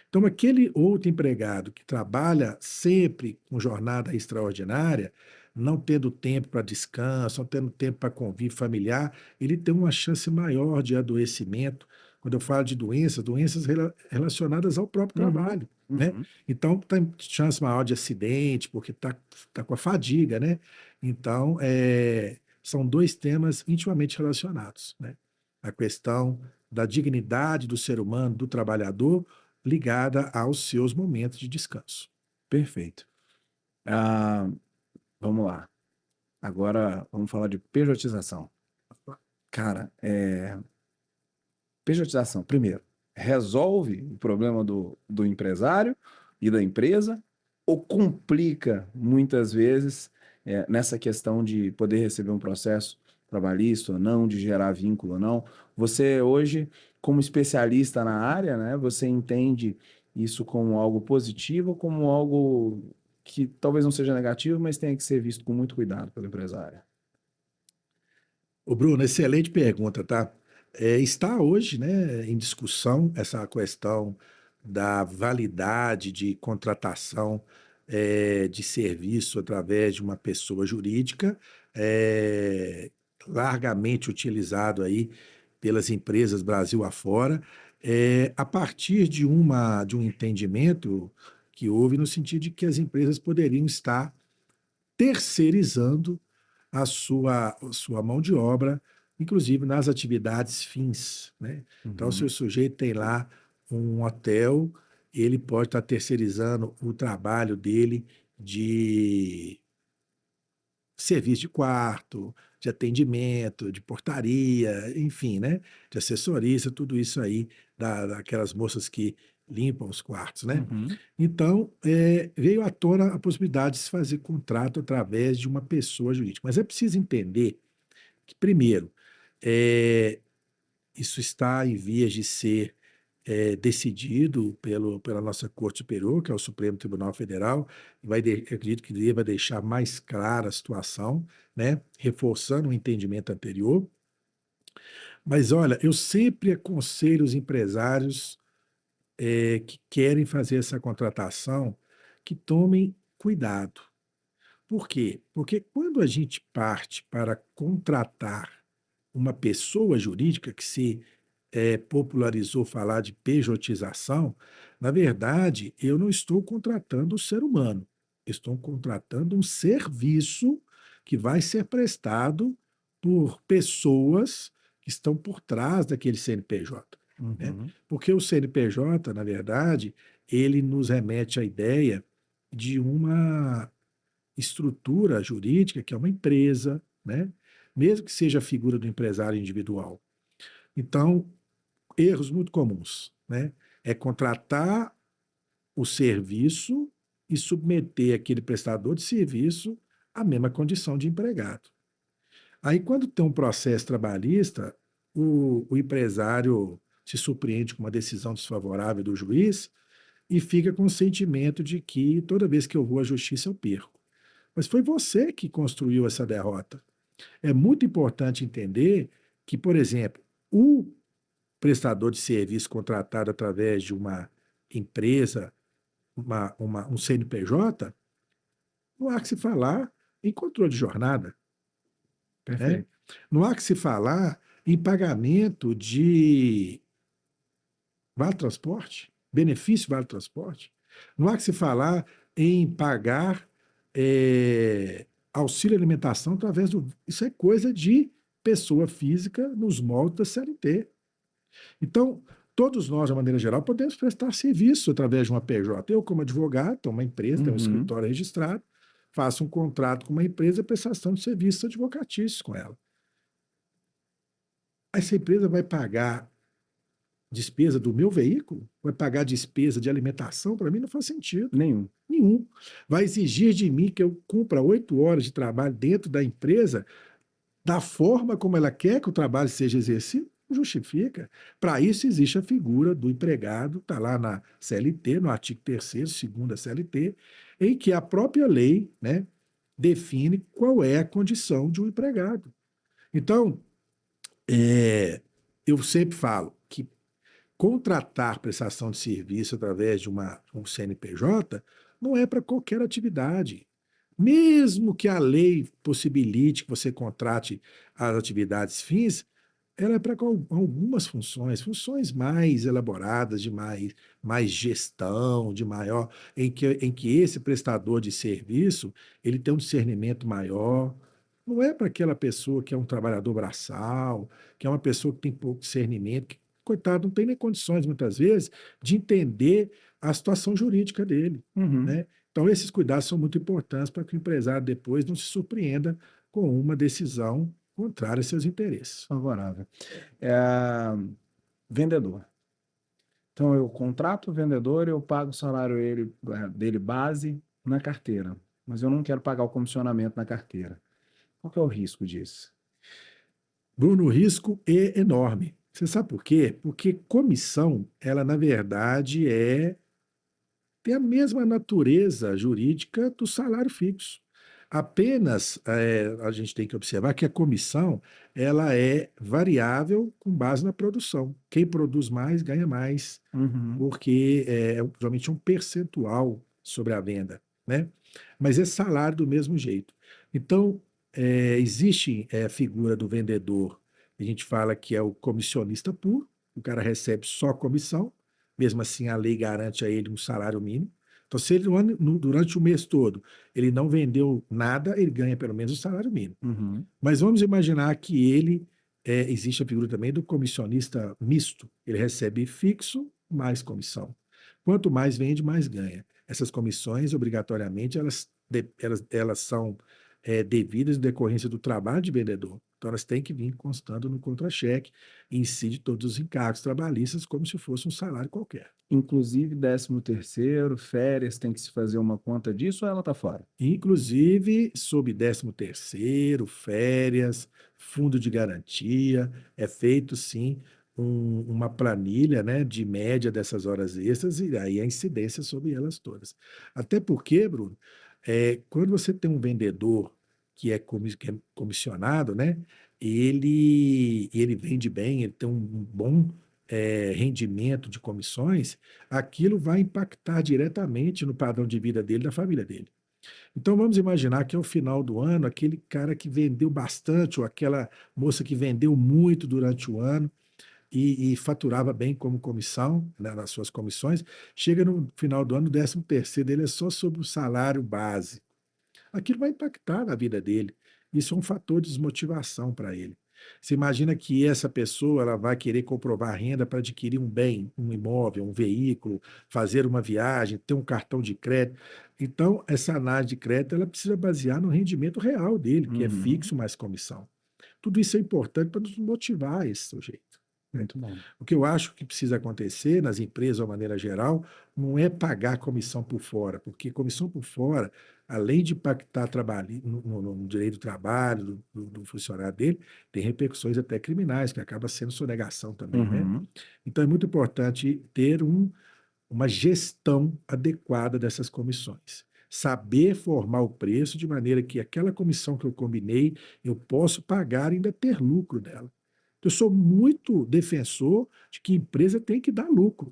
Então, aquele outro empregado que trabalha sempre com jornada extraordinária, não tendo tempo para descanso, não tendo tempo para convívio familiar, ele tem uma chance maior de adoecimento. Quando eu falo de doenças, doenças relacionadas ao próprio trabalho, né? Uhum. Então, tem chance maior de acidente, porque tá com a fadiga, né? Então, são dois temas intimamente relacionados, né? A questão da dignidade do ser humano, do trabalhador, ligada aos seus momentos de descanso. Perfeito. Ah, vamos lá. Agora vamos falar de pejotização. Cara, pejotização, primeiro, resolve o problema do empresário e da empresa ou complica muitas vezes nessa questão de poder receber um processo trabalhista ou não, de gerar vínculo ou não? Você hoje, como especialista na área, né, você entende isso como algo positivo ou como algo que talvez não seja negativo, mas tenha que ser visto com muito cuidado pelo empresário? O Bruno, excelente pergunta, tá? Está hoje, né, em discussão essa questão da validade de contratação de serviço através de uma pessoa jurídica, é, largamente utilizado aí pelas empresas Brasil afora, a partir de um entendimento que houve no sentido de que as empresas poderiam estar terceirizando a sua mão de obra, inclusive nas atividades fins, né? Então, se Uhum. o sujeito tem lá um hotel, ele pode estar terceirizando o trabalho dele de serviço de quarto, de atendimento, de portaria, enfim, né? De assessorista, tudo isso aí, daquelas moças que limpam os quartos, né? Uhum. Então, veio à tona a possibilidade de se fazer contrato através de uma pessoa jurídica. Mas é preciso entender que, primeiro, é, isso está em vias de ser decidido pela nossa Corte Superior, que é o Supremo Tribunal Federal, e acredito que deva deixar mais clara a situação, né, reforçando o entendimento anterior. Mas olha, eu sempre aconselho os empresários que querem fazer essa contratação que tomem cuidado. Por quê? Porque quando a gente parte para contratar uma pessoa jurídica que se popularizou falar de pejotização, na verdade, eu não estou contratando o ser humano, estou contratando um serviço que vai ser prestado por pessoas que estão por trás daquele CNPJ, né? Uhum. Porque o CNPJ, na verdade, ele nos remete à ideia de uma estrutura jurídica que é uma empresa, né? Mesmo que seja a figura do empresário individual. Então, erros muito comuns, né? É contratar o serviço e submeter aquele prestador de serviço à mesma condição de empregado. Aí, quando tem um processo trabalhista, o empresário se surpreende com uma decisão desfavorável do juiz e fica com o sentimento de que toda vez que eu vou à justiça eu perco. Mas foi você que construiu essa derrota. É muito importante entender que, por exemplo, o prestador de serviço contratado através de uma empresa, um CNPJ, não há que se falar em controle de jornada, né? Perfeito. Não há que se falar em pagamento de vale-transporte, benefício vale-transporte. Não há que se falar em pagar auxílio alimentação através do. Isso é coisa de pessoa física nos moldes da CLT. Então, todos nós, de maneira geral, podemos prestar serviço através de uma PJ. Eu, como advogado, tenho uma empresa, tenho um escritório registrado, faço um contrato com uma empresa, prestação de serviços advocatícios com ela. Essa empresa vai pagar despesa do meu veículo? Vai pagar despesa de alimentação? Para mim não faz sentido. Nenhum. Nenhum. Vai exigir de mim que eu cumpra 8 horas de trabalho dentro da empresa da forma como ela quer que o trabalho seja exercido? Não justifica. Para isso existe a figura do empregado, está lá na CLT, no artigo 3º, segunda CLT, em que a própria lei, né, define qual é a condição de um empregado. Então, eu sempre falo que contratar prestação de serviço através de um CNPJ não é para qualquer atividade. Mesmo que a lei possibilite que você contrate as atividades fins, ela é para algumas funções mais elaboradas, de mais gestão, de maior, em que esse prestador de serviço ele tem um discernimento maior. Não é para aquela pessoa que é um trabalhador braçal, que é uma pessoa que tem pouco discernimento, que, coitado, não tem nem condições, muitas vezes, de entender a situação jurídica dele, né? Então, esses cuidados são muito importantes para que o empresário depois não se surpreenda com uma decisão contrária a seus interesses. Favorável. Vendedor. Então, eu contrato o vendedor, eu pago o salário dele base na carteira, mas eu não quero pagar o comissionamento na carteira. Qual que é o risco disso? Bruno, o risco é enorme. Você sabe por quê? Porque comissão, ela, na verdade, tem a mesma natureza jurídica do salário fixo. Apenas a gente tem que observar que a comissão ela é variável com base na produção. Quem produz mais ganha mais, porque geralmente um percentual sobre a venda, né? Mas é salário do mesmo jeito. Então, existe a figura do vendedor, a gente fala que é o comissionista puro, o cara recebe só comissão, mesmo assim a lei garante a ele um salário mínimo. Então, se ele durante o mês todo ele não vendeu nada, ele ganha pelo menos o salário mínimo. Mas vamos imaginar que existe a figura também do comissionista misto. Ele recebe fixo mais comissão. Quanto mais vende, mais ganha. Essas comissões, obrigatoriamente, elas são devidas em decorrência do trabalho de vendedor. Então, elas têm que vir constando no contra-cheque e incide todos os encargos trabalhistas como se fosse um salário qualquer. Inclusive 13º, férias, tem que se fazer uma conta disso ou ela está fora? Inclusive, sob 13º, férias, fundo de garantia, é feito, sim, uma planilha, né, de média dessas horas extras e aí a incidência sobre elas todas. Até porque, Bruno, quando você tem um vendedor que é comissionado, né, ele vende bem, ele tem um bom rendimento de comissões, aquilo vai impactar diretamente no padrão de vida dele, da família dele. Então vamos imaginar que ao final do ano, aquele cara que vendeu bastante, ou aquela moça que vendeu muito durante o ano e faturava bem como comissão, né, nas suas comissões, chega no final do ano, o 13º dele é só sobre o salário base. Aquilo vai impactar na vida dele. Isso é um fator de desmotivação para ele. Você imagina que essa pessoa ela vai querer comprovar renda para adquirir um bem, um imóvel, um veículo, fazer uma viagem, ter um cartão de crédito. Então, essa análise de crédito ela precisa basear no rendimento real dele, que é fixo mais comissão. Tudo isso é importante para nos motivar a esse sujeito. Muito bom. O que eu acho que precisa acontecer nas empresas, de uma maneira geral, não é pagar comissão por fora, porque comissão por fora, além de impactar no direito do trabalho, do funcionário dele, tem repercussões até criminais, que acaba sendo sonegação também, né? Então é muito importante ter uma gestão adequada dessas comissões. Saber formar o preço de maneira que aquela comissão que eu combinei, eu posso pagar e ainda ter lucro dela. Eu sou muito defensor de que empresa tem que dar lucro.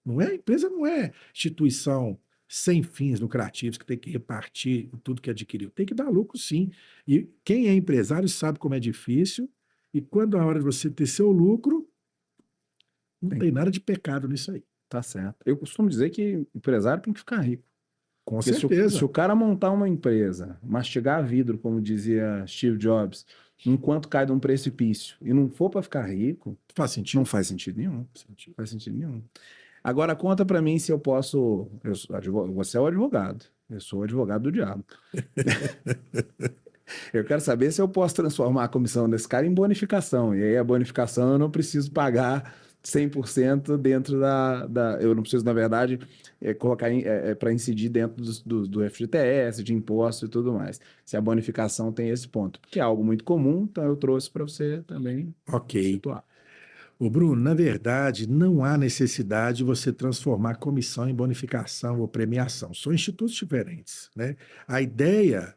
A empresa não é instituição sem fins lucrativos que tem que repartir tudo que adquiriu. Tem que dar lucro, sim. E quem é empresário sabe como é difícil. E quando a hora de você ter seu lucro, não tem nada de pecado nisso aí. Tá certo. Eu costumo dizer que empresário tem que ficar rico. Com Porque certeza. se o cara montar uma empresa, mastigar vidro, como dizia Steve Jobs, enquanto cai de um precipício e não for para ficar rico, Faz sentido? não faz sentido nenhum. Não faz sentido nenhum. Agora, conta para mim se eu posso. Você é o advogado. Eu sou o advogado do diabo. Eu quero saber se eu posso transformar a comissão desse cara em bonificação. E aí, a bonificação eu não preciso pagar 100% dentro eu não preciso, na verdade, colocar para incidir dentro do FGTS, de impostos e tudo mais. Se a bonificação tem esse ponto. Que é algo muito comum, então eu trouxe para você também Ok. situar. Ô Bruno, na verdade, não há necessidade de você transformar comissão em bonificação ou premiação. São institutos diferentes, né? A ideia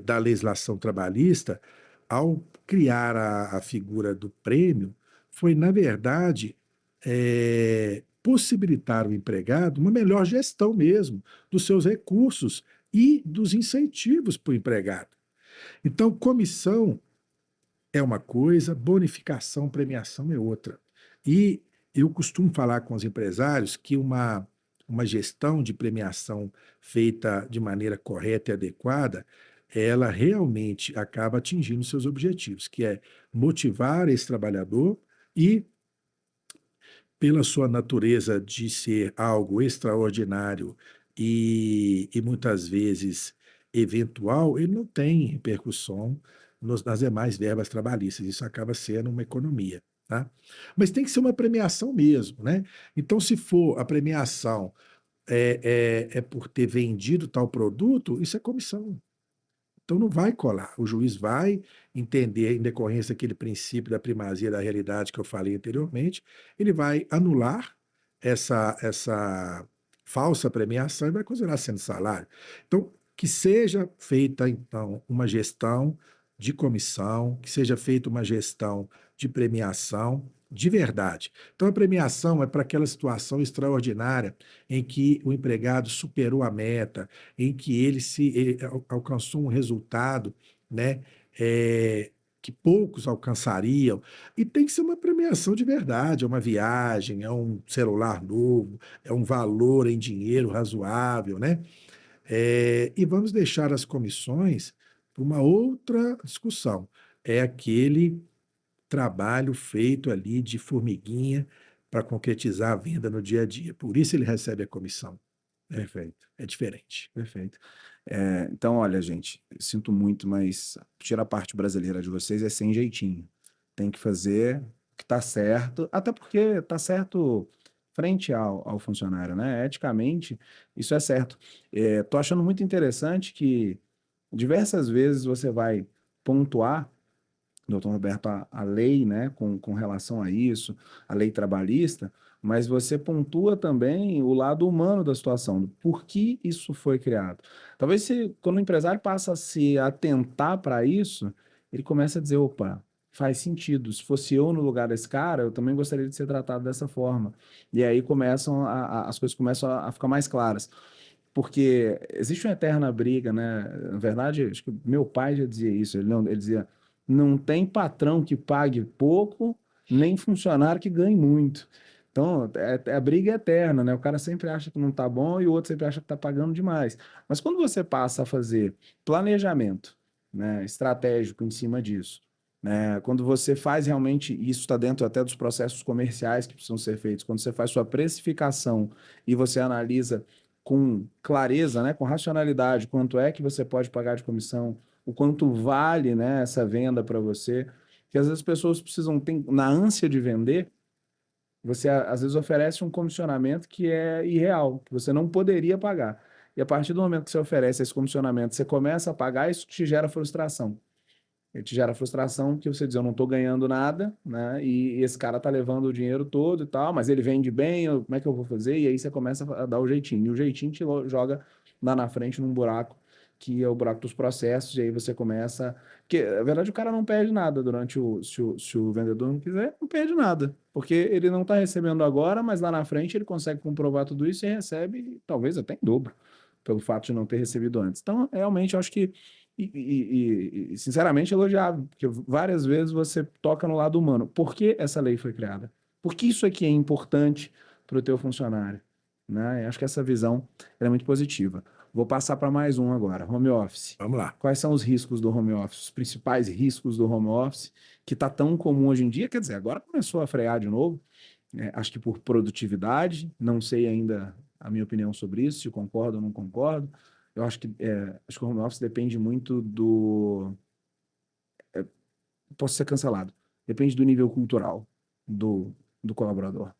da legislação trabalhista, ao criar a figura do prêmio, foi, na verdade, possibilitar ao empregado uma melhor gestão mesmo dos seus recursos e dos incentivos para o empregado. Então, comissão é uma coisa, bonificação, premiação é outra. E eu costumo falar com os empresários que uma gestão de premiação feita de maneira correta e adequada, ela realmente acaba atingindo seus objetivos, que é motivar esse trabalhador e, pela sua natureza de ser algo extraordinário e muitas vezes eventual, ele não tem repercussão nas demais verbas trabalhistas. Isso acaba sendo uma economia, tá? Mas tem que ser uma premiação mesmo, né? Então, se for a premiação é por ter vendido tal produto, isso é comissão. Então não vai colar. O juiz vai entender, em decorrência daquele princípio da primazia da realidade que eu falei anteriormente, ele vai anular essa falsa premiação e vai considerar sendo salário. Então, que seja feita, então, uma gestão de comissão, que seja feita uma gestão de premiação de verdade. Então, a premiação é para aquela situação extraordinária em que o empregado superou a meta, em que ele alcançou um resultado, né, que poucos alcançariam, e tem que ser uma premiação de verdade, é uma viagem, é um celular novo, é um valor em dinheiro razoável, né? E vamos deixar as comissões para uma outra discussão. É aquele trabalho feito ali de formiguinha para concretizar a venda no dia a dia. Por isso ele recebe a comissão. Perfeito. É diferente. Perfeito. Então, olha, gente, sinto muito, mas tirar a parte brasileira de vocês é sem jeitinho. Tem que fazer o que está certo, até porque está certo frente ao funcionário, né? Eticamente, isso é certo. Tô achando muito interessante que diversas vezes você vai pontuar, doutor Roberto, a lei, né, com relação a isso, a lei trabalhista, mas você pontua também o lado humano da situação, do por que isso foi criado. Talvez quando o empresário passa a se atentar para isso, ele começa a dizer, opa, faz sentido, se fosse eu no lugar desse cara, eu também gostaria de ser tratado dessa forma. E aí as coisas começam a ficar mais claras. Porque existe uma eterna briga, né? Na verdade, acho que meu pai já dizia isso, ele dizia, não tem patrão que pague pouco, nem funcionário que ganhe muito. Então, a briga é eterna, né? O cara sempre acha que não tá bom e o outro sempre acha que tá pagando demais. Mas quando você passa a fazer planejamento, né, estratégico em cima disso, né, quando você faz realmente, isso está dentro até dos processos comerciais que precisam ser feitos, quando você faz sua precificação e você analisa com clareza, né, com racionalidade, quanto é que você pode pagar de comissão, o quanto vale, né, essa venda para você, que às vezes as pessoas precisam, na ânsia de vender, você às vezes oferece um comissionamento que é irreal, que você não poderia pagar. E a partir do momento que você oferece esse comissionamento, você começa a pagar, isso te gera frustração. Ele te gera frustração que você diz, eu não estou ganhando nada, né? E esse cara está levando o dinheiro todo e tal, mas ele vende bem, como é que eu vou fazer? E aí você começa a dar o jeitinho. E o jeitinho te joga lá na frente num buraco, que é o buraco dos processos, e aí você começa... Porque, na verdade, o cara não perde nada se o vendedor não quiser, não perde nada. Porque ele não está recebendo agora, mas lá na frente ele consegue comprovar tudo isso e recebe, talvez até em dobro, pelo fato de não ter recebido antes. Então, realmente, eu acho que sinceramente, elogiável, porque várias vezes você toca no lado humano. Por que essa lei foi criada? Por que isso aqui é importante para o teu funcionário? Né? Eu acho que essa visão é muito positiva. Vou passar para mais um agora, home office. Vamos lá. Quais são os riscos do home office? Os principais riscos do home office, que está tão comum hoje em dia, quer dizer, agora começou a frear de novo, acho que por produtividade, não sei ainda a minha opinião sobre isso, se concordo ou não concordo. Eu acho que o home office depende muito do... posso ser cancelado. Depende do nível cultural do colaborador.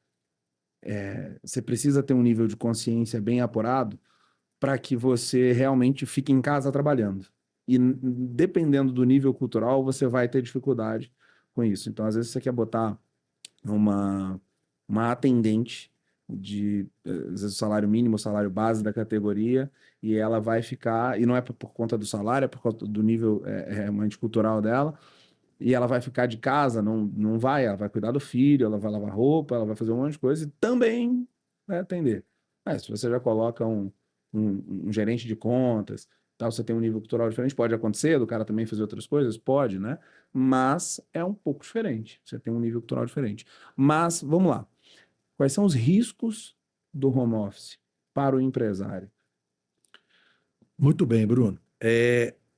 Você precisa ter um nível de consciência bem apurado para que você realmente fique em casa trabalhando. E dependendo do nível cultural, você vai ter dificuldade com isso. Então, às vezes, você quer botar uma atendente às vezes, o salário mínimo, o salário base da categoria, e ela vai ficar, e não é por conta do salário, é por conta do nível realmente cultural dela, e ela vai ficar de casa, não vai, ela vai cuidar do filho, ela vai lavar roupa, ela vai fazer um monte de coisa e também vai atender. Se você já coloca um gerente de contas, tal, você tem um nível cultural diferente, pode acontecer, do cara também fazer outras coisas, pode, né? Mas é um pouco diferente, você tem um nível cultural diferente. Mas, vamos lá, quais são os riscos do home office para o empresário? Muito bem, Bruno.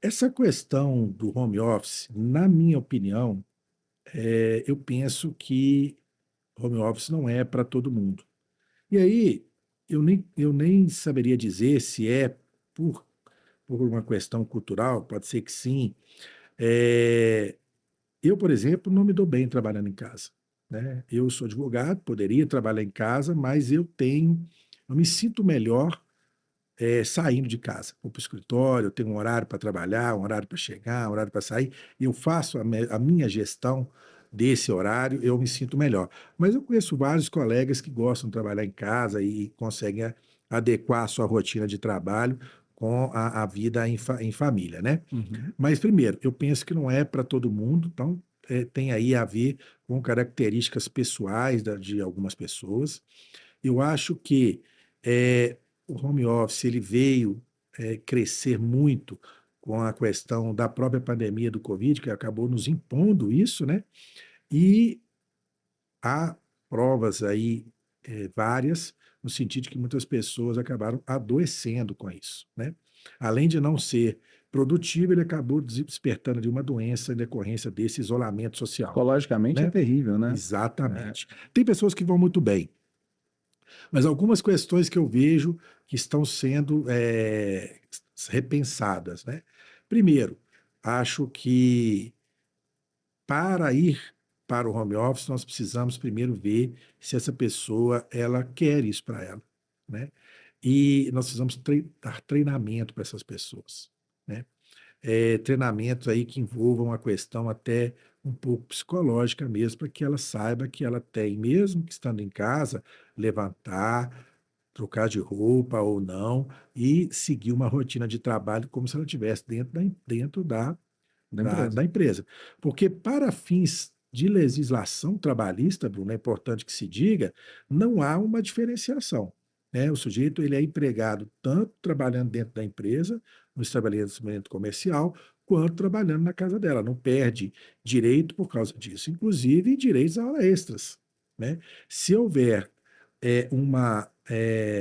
Essa questão do home office, na minha opinião, eu penso que home office não é para todo mundo. E aí, eu nem saberia dizer se é por, por uma questão cultural, pode ser que sim. É, eu, por exemplo, não me dou bem trabalhando em casa, né? Eu sou advogado, poderia trabalhar em casa, mas eu me sinto melhor saindo de casa. Vou para o escritório, eu tenho um horário para trabalhar, um horário para chegar, um horário para sair, e eu faço a minha gestão desse horário, eu me sinto melhor. Mas eu conheço vários colegas que gostam de trabalhar em casa e conseguem adequar a sua rotina de trabalho com a vida em família, né? Uhum. Mas, primeiro, eu penso que não é para todo mundo, então tem aí a ver com características pessoais de algumas pessoas. Eu acho que o home office ele veio crescer muito com a questão da própria pandemia do Covid, que acabou nos impondo isso, né? E há provas aí várias, no sentido de que muitas pessoas acabaram adoecendo com isso, né? Além de não ser produtivo, ele acabou despertando de uma doença em decorrência desse isolamento social, Psicologicamente é né? terrível, né? Exatamente. Tem pessoas que vão muito bem, mas algumas questões que eu vejo que estão sendo repensadas, né? Primeiro, acho que para ir para o home office, nós precisamos primeiro ver se essa pessoa ela quer isso para ela, né? E nós precisamos dar treinamento para essas pessoas, né? Treinamentos aí que envolvam uma questão até um pouco psicológica mesmo, para que ela saiba que ela tem, mesmo que estando em casa, levantar, trocar de roupa ou não, e seguir uma rotina de trabalho como se ela estivesse dentro Da empresa. da empresa. Porque para fins de legislação trabalhista, Bruno, é importante que se diga, não há uma diferenciação, né? O sujeito ele é empregado tanto trabalhando dentro da empresa, no estabelecimento comercial, quanto trabalhando na casa dela. Não perde direito por causa disso, inclusive direitos a hora extras, né? Se houver uma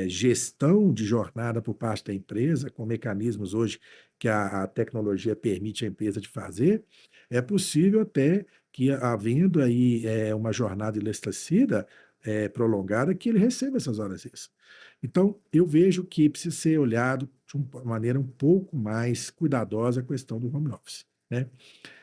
gestão de jornada por parte da empresa, com mecanismos hoje que a tecnologia permite à empresa de fazer, é possível até que, havendo aí uma jornada estabelecida, prolongada, que ele receba essas horas extras. Então, eu vejo que precisa ser olhado de uma maneira um pouco mais cuidadosa a questão do home office, né?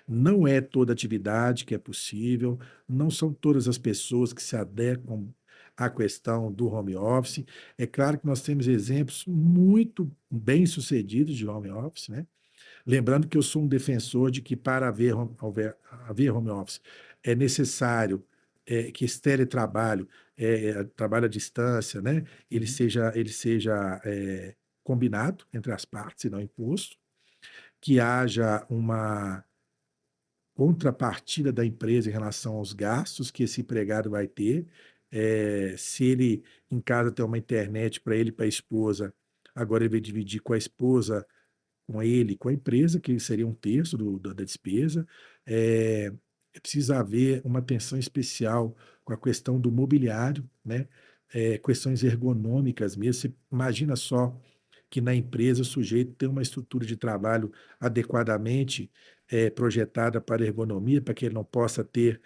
Não é toda atividade que é possível, não são todas as pessoas que se adequam à questão do home office. É claro que nós temos exemplos muito bem-sucedidos de home office, né? Lembrando que eu sou um defensor de que para haver home office é necessário que esse teletrabalho, trabalho à distância, né? Uhum. Ele seja combinado entre as partes e não imposto, que haja uma contrapartida da empresa em relação aos gastos que esse empregado vai ter. Se ele em casa tem uma internet para ele e para a esposa, agora ele vai dividir com a esposa, com ele, com a empresa, que seria um terço da despesa. É, precisa haver uma atenção especial com a questão do mobiliário, né? Questões ergonômicas mesmo. Você imagina só que na empresa o sujeito tem uma estrutura de trabalho adequadamente projetada para a ergonomia, para que ele não possa ter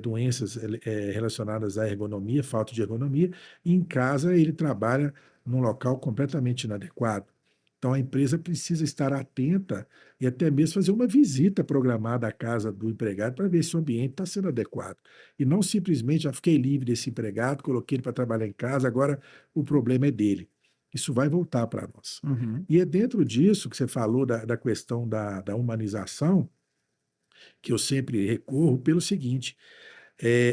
doenças relacionadas à ergonomia, falta de ergonomia, e em casa ele trabalha num local completamente inadequado. Então a empresa precisa estar atenta e até mesmo fazer uma visita programada à casa do empregado para ver se o ambiente está sendo adequado. E não simplesmente, já fiquei livre desse empregado, coloquei ele para trabalhar em casa, agora o problema é dele. Isso vai voltar para nós. Uhum. E é dentro disso que você falou da questão da humanização, que eu sempre recorro pelo seguinte: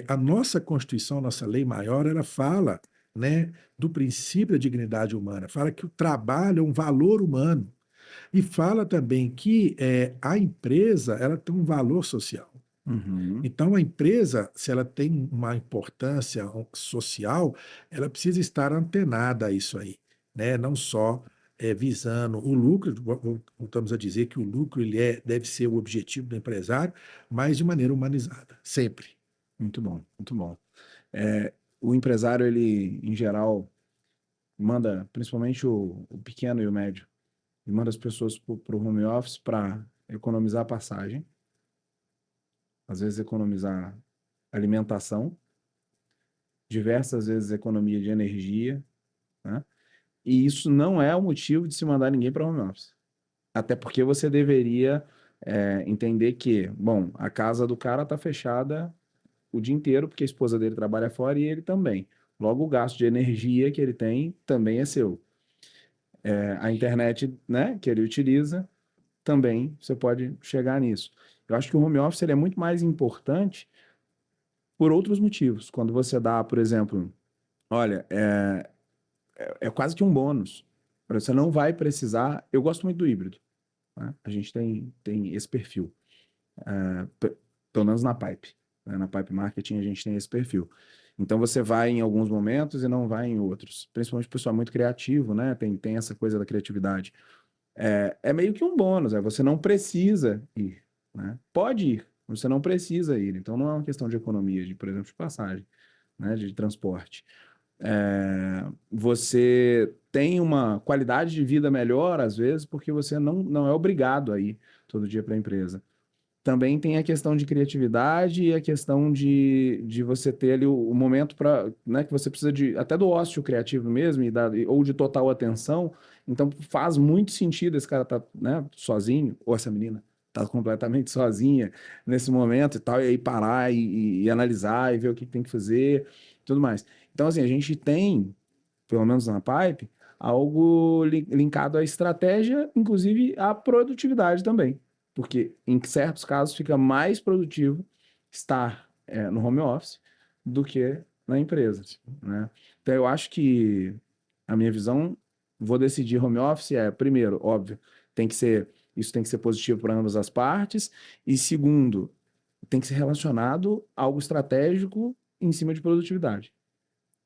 a nossa Constituição, nossa lei maior, ela fala, né, do princípio da dignidade humana, fala que o trabalho é um valor humano e fala também que a empresa ela tem um valor social. Uhum. Então, a empresa, se ela tem uma importância social, ela precisa estar antenada a isso aí, né? Não só visando o lucro, voltamos a dizer que o lucro deve ser o objetivo do empresário, mas de maneira humanizada, sempre. Muito bom, muito bom. O empresário, ele, em geral, manda, principalmente o pequeno e o médio, ele manda as pessoas para o home office para economizar passagem, às vezes economizar alimentação, diversas vezes economia de energia, né? E isso não é o motivo de se mandar ninguém para home office. Até porque você deveria entender que, bom, a casa do cara está fechada o dia inteiro, porque a esposa dele trabalha fora e ele também. Logo, o gasto de energia que ele tem também é seu. A internet, né, que ele utiliza, também você pode chegar nisso. Eu acho que o home office ele é muito mais importante por outros motivos. Quando você dá, por exemplo, olha, é quase que um bônus. Você não vai precisar. Eu gosto muito do híbrido, né? A gente tem esse perfil, pelo menos na Pipe, né? Na Pipe Marketing a gente tem esse perfil. Então você vai em alguns momentos e não vai em outros. Principalmente o pessoal muito criativo, né? Tem essa coisa da criatividade. É meio que um bônus, você não precisa ir, né? Pode ir, você não precisa ir. Então não é uma questão de economia, por exemplo, de passagem, né? De transporte. Você tem uma qualidade de vida melhor, às vezes, porque você não é obrigado a ir todo dia para a empresa. Também tem a questão de criatividade e a questão de você ter ali o momento para, né, que você precisa até do ócio criativo mesmo, ou de total atenção. Então faz muito sentido esse cara estar, né, sozinho, ou essa menina tá completamente sozinha nesse momento e tal, e aí parar e analisar e ver o que tem que fazer e tudo mais. Então, assim, a gente tem, pelo menos na Pipe, algo linkado à estratégia, inclusive à produtividade também. Porque em certos casos fica mais produtivo estar no home office do que na empresa, né? Então eu acho que a minha visão, vou decidir home office primeiro, óbvio, isso tem que ser positivo para ambas as partes, e segundo, tem que ser relacionado a algo estratégico em cima de produtividade.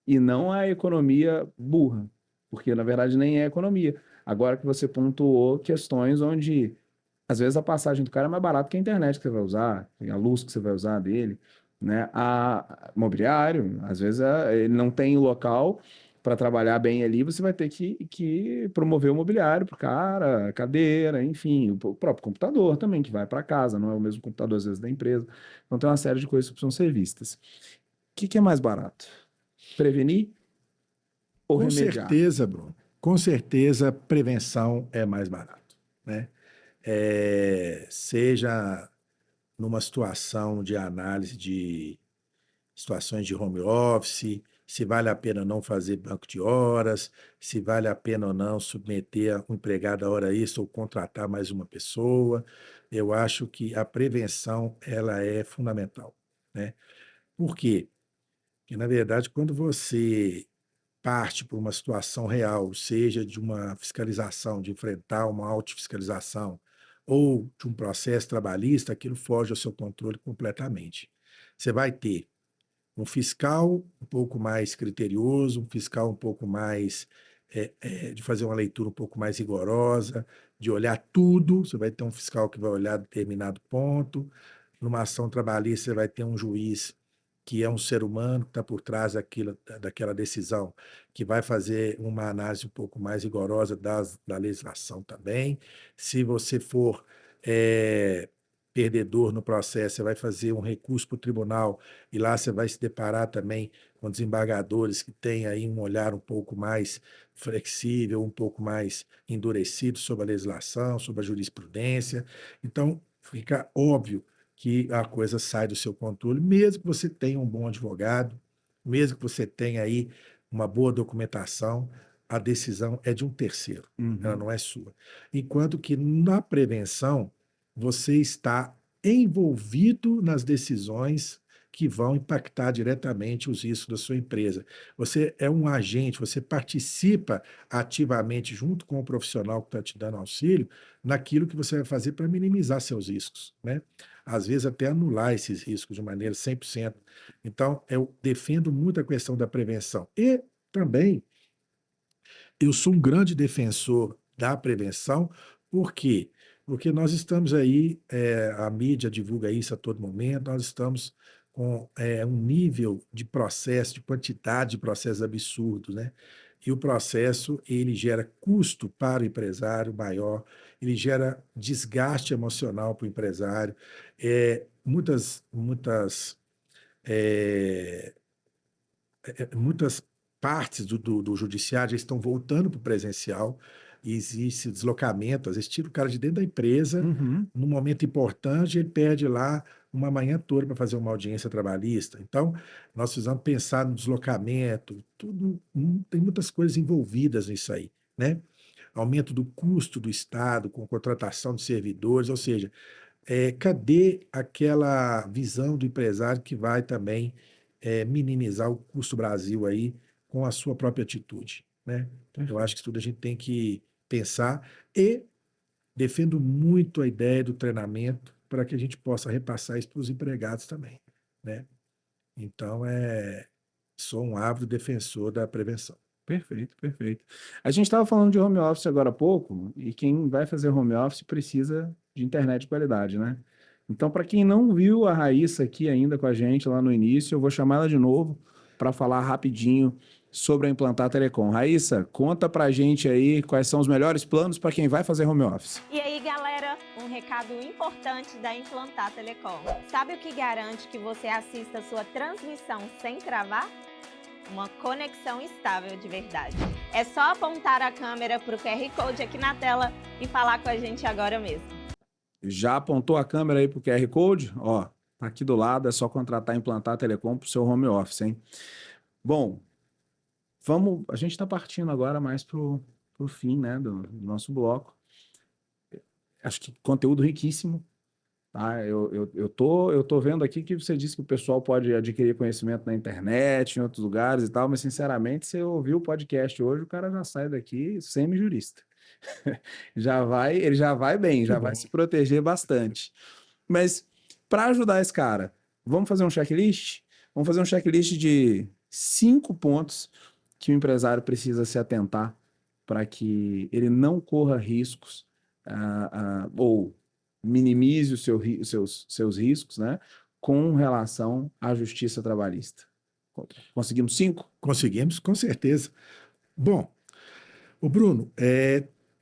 E não a economia burra, porque na verdade nem é economia. Agora que você pontuou questões onde às vezes a passagem do cara é mais barata que a internet que você vai usar, a luz que você vai usar dele, né? A mobiliário, às vezes ele não tem o local para trabalhar bem ali, você vai ter que promover o mobiliário para o cara, cadeira, enfim, o próprio computador também, que vai para casa, não é o mesmo computador às vezes da empresa. Então tem uma série de coisas que precisam ser vistas. O que é mais barato? Prevenir ou Com remediar? certeza, Bruno. Com certeza, prevenção é mais barato, né? Seja numa situação de análise de situações de home office, se vale a pena não fazer banco de horas, se vale a pena ou não submeter um empregado a hora extra ou contratar mais uma pessoa. Eu acho que a prevenção ela é fundamental, né? Por quê? Porque, na verdade, quando você parte para uma situação real, seja de uma fiscalização, de enfrentar uma autofiscalização, ou de um processo trabalhista, aquilo foge ao seu controle completamente. Você vai ter um fiscal um pouco mais criterioso, um fiscal um pouco mais de fazer uma leitura um pouco mais rigorosa, de olhar tudo. Você vai ter um fiscal que vai olhar determinado ponto. Numa ação trabalhista, você vai ter um juiz que é um ser humano que está por trás daquela decisão, que vai fazer uma análise um pouco mais rigorosa da legislação também. Se você for perdedor no processo, você vai fazer um recurso para o tribunal e lá você vai se deparar também com desembargadores que têm aí um olhar um pouco mais flexível, um pouco mais endurecido sobre a legislação, sobre a jurisprudência. Então, fica óbvio que a coisa sai do seu controle, mesmo que você tenha um bom advogado, mesmo que você tenha aí uma boa documentação, a decisão é de um terceiro, ela não é sua. Enquanto que na prevenção, você está envolvido nas decisões que vão impactar diretamente os riscos da sua empresa. Você é um agente, você participa ativamente junto com o profissional que está te dando auxílio naquilo que você vai fazer para minimizar seus riscos, né? Às vezes até anular esses riscos de maneira 100%. Então, eu defendo muito a questão da prevenção. E também eu sou um grande defensor da prevenção, por quê? Porque nós estamos aí, a mídia divulga isso a todo momento, nós estamos com um nível de processo, de quantidade de processos absurdos, né? E o processo, ele gera custo para o empresário maior, ele gera desgaste emocional para o empresário, muitas partes do judiciário já estão voltando para o presencial, e existe deslocamento, às vezes tira o cara de dentro da empresa, num momento importante, ele perde lá uma manhã toda para fazer uma audiência trabalhista. Então, nós precisamos pensar no deslocamento, tudo, tem muitas coisas envolvidas nisso aí, né? Aumento do custo do Estado com contratação de servidores, ou seja, cadê aquela visão do empresário que vai também minimizar o custo Brasil aí com a sua própria atitude, né? Eu acho que isso tudo a gente tem que pensar e defendo muito a ideia do treinamento para que a gente possa repassar isso para os empregados também, né? Então, sou um ávido defensor da prevenção. Perfeito, perfeito. A gente estava falando de home office agora há pouco, e quem vai fazer home office precisa de internet de qualidade, né? Então, para quem não viu a Raíssa aqui ainda com a gente lá no início, eu vou chamar ela de novo para falar rapidinho sobre a Implantar Telecom. Raíssa, conta para a gente aí quais são os melhores planos para quem vai fazer home office. E aí, galera, um recado importante da Implantar Telecom. Sabe o que garante que você assista a sua transmissão sem travar? Uma conexão estável de verdade. É só apontar a câmera para o QR Code aqui na tela e falar com a gente agora mesmo. Já apontou a câmera aí para o QR Code? Ó, tá aqui do lado, é só contratar a Implantar Telecom para o seu home office, hein? Bom, a gente está partindo agora mais para o fim, né, do nosso bloco. Acho que conteúdo riquíssimo. Tá? Eu tô vendo aqui que você disse que o pessoal pode adquirir conhecimento na internet, em outros lugares e tal, mas sinceramente, se eu ouvir o podcast hoje, o cara já sai daqui semi-jurista. Ele já vai bem, já vai se proteger bastante. Mas para ajudar esse cara, vamos fazer um checklist? Vamos fazer um checklist de 5 pontos que o empresário precisa se atentar para que ele não corra riscos ou minimize os seus riscos, né, com relação à justiça trabalhista. Conseguimos 5? Conseguimos, com certeza. Bom, o Bruno,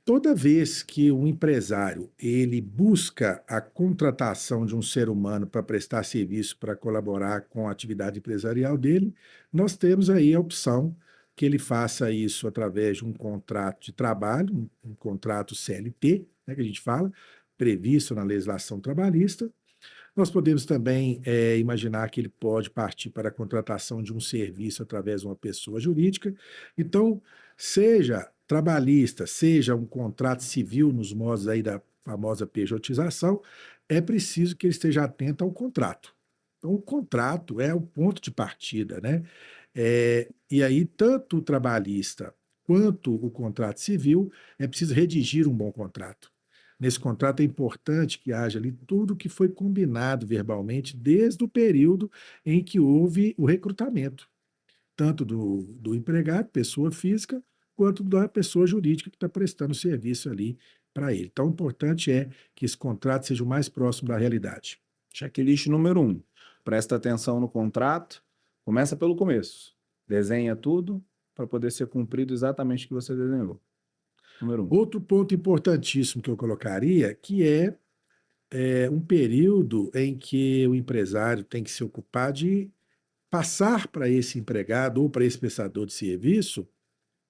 toda vez que um empresário ele busca a contratação de um ser humano para prestar serviço, para colaborar com a atividade empresarial dele, nós temos aí a opção que ele faça isso através de um contrato de trabalho, um contrato CLT, né, que a gente fala, previsto na legislação trabalhista. Nós podemos também imaginar que ele pode partir para a contratação de um serviço através de uma pessoa jurídica. Então, seja trabalhista, seja um contrato civil nos modos aí da famosa pejotização, é preciso que ele esteja atento ao contrato. Então, o contrato é o ponto de partida, né? E aí, tanto o trabalhista quanto o contrato civil, é preciso redigir um bom contrato. Nesse contrato é importante que haja ali tudo que foi combinado verbalmente desde o período em que houve o recrutamento, tanto do empregado, pessoa física, quanto da pessoa jurídica que está prestando serviço ali para ele. Então, o importante é que esse contrato seja o mais próximo da realidade. Checklist número 1. Presta atenção no contrato, começa pelo começo. Desenha tudo para poder ser cumprido exatamente o que você desenhou. Número 1. Outro ponto importantíssimo que eu colocaria, que é um período em que o empresário tem que se ocupar de passar para esse empregado ou para esse prestador de serviço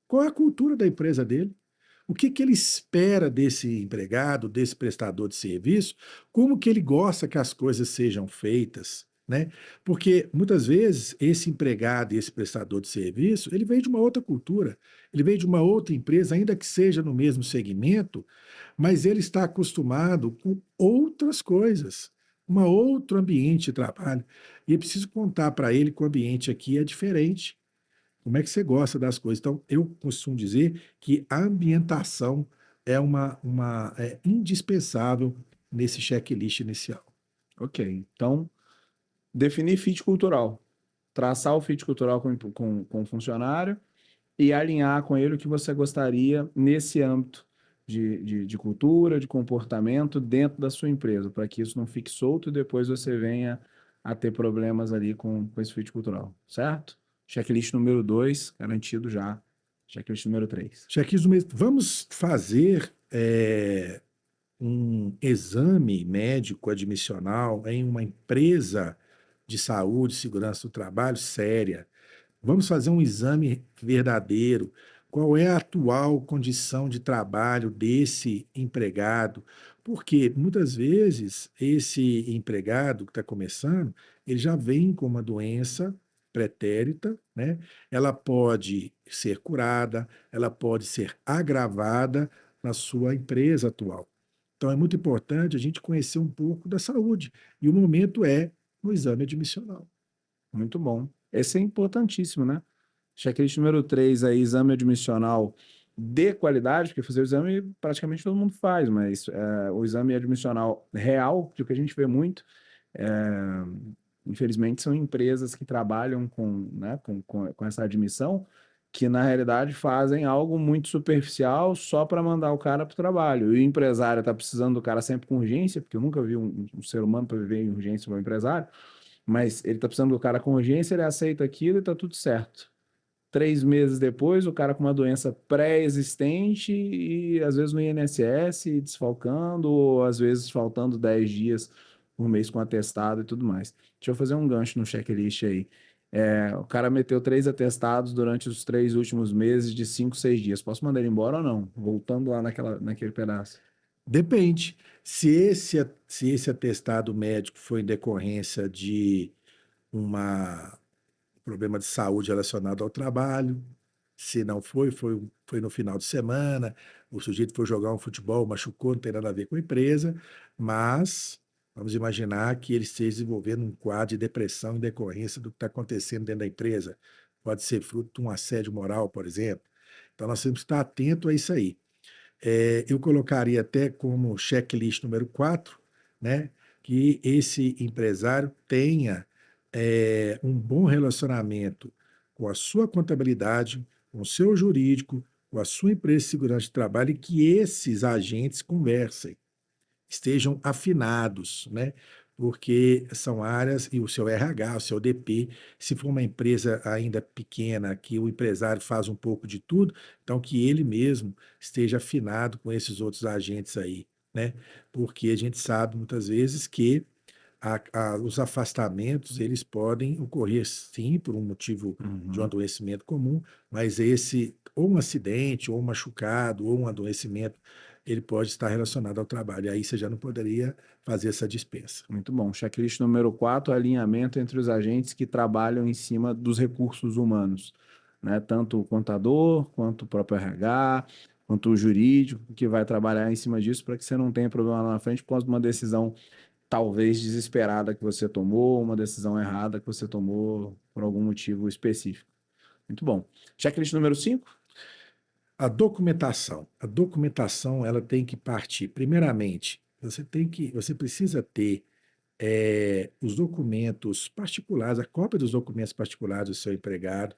qual é a cultura da empresa dele. O que que ele espera desse empregado, desse prestador de serviço, como que ele gosta que as coisas sejam feitas, né? Porque muitas vezes esse empregado e esse prestador de serviço, ele vem de uma outra cultura, ele vem de uma outra empresa, ainda que seja no mesmo segmento, mas ele está acostumado com outras coisas, um outro ambiente de trabalho. E é preciso contar para ele que o ambiente aqui é diferente. Como é que você gosta das coisas? Então, eu costumo dizer que a ambientação é indispensável nesse checklist inicial. Ok. Então, definir fit cultural. Traçar o fit cultural com o funcionário e alinhar com ele o que você gostaria nesse âmbito de cultura, de comportamento dentro da sua empresa, para que isso não fique solto e depois você venha a ter problemas ali com esse fit cultural, certo? Checklist número 2, garantido já. Checklist número 3. Checklist do mês. Vamos fazer um exame médico admissional em uma empresa de saúde e segurança do trabalho séria. Vamos fazer um exame verdadeiro. Qual é a atual condição de trabalho desse empregado? Porque muitas vezes esse empregado que está começando, ele já vem com uma doença pretérita, né? Ela pode ser curada, ela pode ser agravada na sua empresa atual. Então é muito importante a gente conhecer um pouco da saúde. E o momento é no exame admissional. Muito bom. Esse é importantíssimo, né? Checklist número 3 aí, exame admissional de qualidade, porque fazer o exame praticamente todo mundo faz, mas o exame admissional real, que o que a gente vê muito, infelizmente são empresas que trabalham né, com essa admissão, que na realidade fazem algo muito superficial só para mandar o cara para o trabalho. E o empresário está precisando do cara sempre com urgência, porque eu nunca vi um ser humano para viver em urgência como empresário, mas ele está precisando do cara com urgência, ele aceita aquilo e está tudo certo. 3 meses depois, o cara com uma doença pré-existente e às vezes no INSS desfalcando, ou às vezes faltando 10 dias por mês com atestado e tudo mais. Deixa eu fazer um gancho no checklist aí. O cara meteu 3 atestados durante os 3 últimos meses de 5, 6 dias. Posso mandar ele embora ou não? Voltando lá naquele pedaço. Depende. Se esse atestado médico foi em decorrência de um problema de saúde relacionado ao trabalho, se não foi no final de semana, o sujeito foi jogar um futebol, machucou, não tem nada a ver com a empresa, mas vamos imaginar que ele esteja desenvolvendo um quadro de depressão em decorrência do que está acontecendo dentro da empresa. Pode ser fruto de um assédio moral, por exemplo. Então, nós temos que estar atento a isso aí. Eu colocaria até como checklist número 4, né, que esse empresário tenha um bom relacionamento com a sua contabilidade, com o seu jurídico, com a sua empresa de segurança de trabalho e que esses agentes conversem, estejam afinados, né? Porque são áreas, e o seu RH, o seu DP, se for uma empresa ainda pequena, que o empresário faz um pouco de tudo, então que ele mesmo esteja afinado com esses outros agentes aí, né? Porque a gente sabe muitas vezes que os afastamentos, eles podem ocorrer sim por um motivo de um Uhum. adoecimento comum, mas ou um acidente, ou um machucado, ou um adoecimento, ele pode estar relacionado ao trabalho. Aí você já não poderia fazer essa dispensa. Muito bom. Checklist número 4, alinhamento entre os agentes que trabalham em cima dos recursos humanos, né? Tanto o contador, quanto o próprio RH, quanto o jurídico, que vai trabalhar em cima disso para que você não tenha problema lá na frente por causa de uma decisão talvez desesperada que você tomou, uma decisão errada que você tomou por algum motivo específico. Muito bom. Checklist número 5. A documentação. A documentação, ela tem que partir, primeiramente, você precisa ter os documentos particulares, a cópia dos documentos particulares do seu empregado,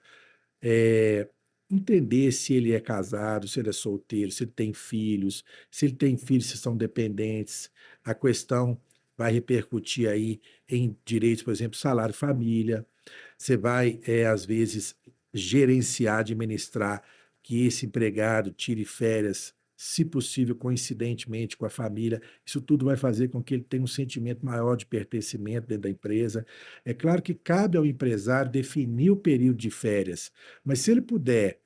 é, entender se ele é casado, se ele é solteiro, se ele tem filhos, se são dependentes, a questão vai repercutir aí em direitos, por exemplo, salário família. Você vai, às vezes, gerenciar, administrar que esse empregado tire férias, se possível, coincidentemente com a família. Isso tudo vai fazer com que ele tenha um sentimento maior de pertencimento dentro da empresa. É claro que cabe ao empresário definir o período de férias, mas se ele puder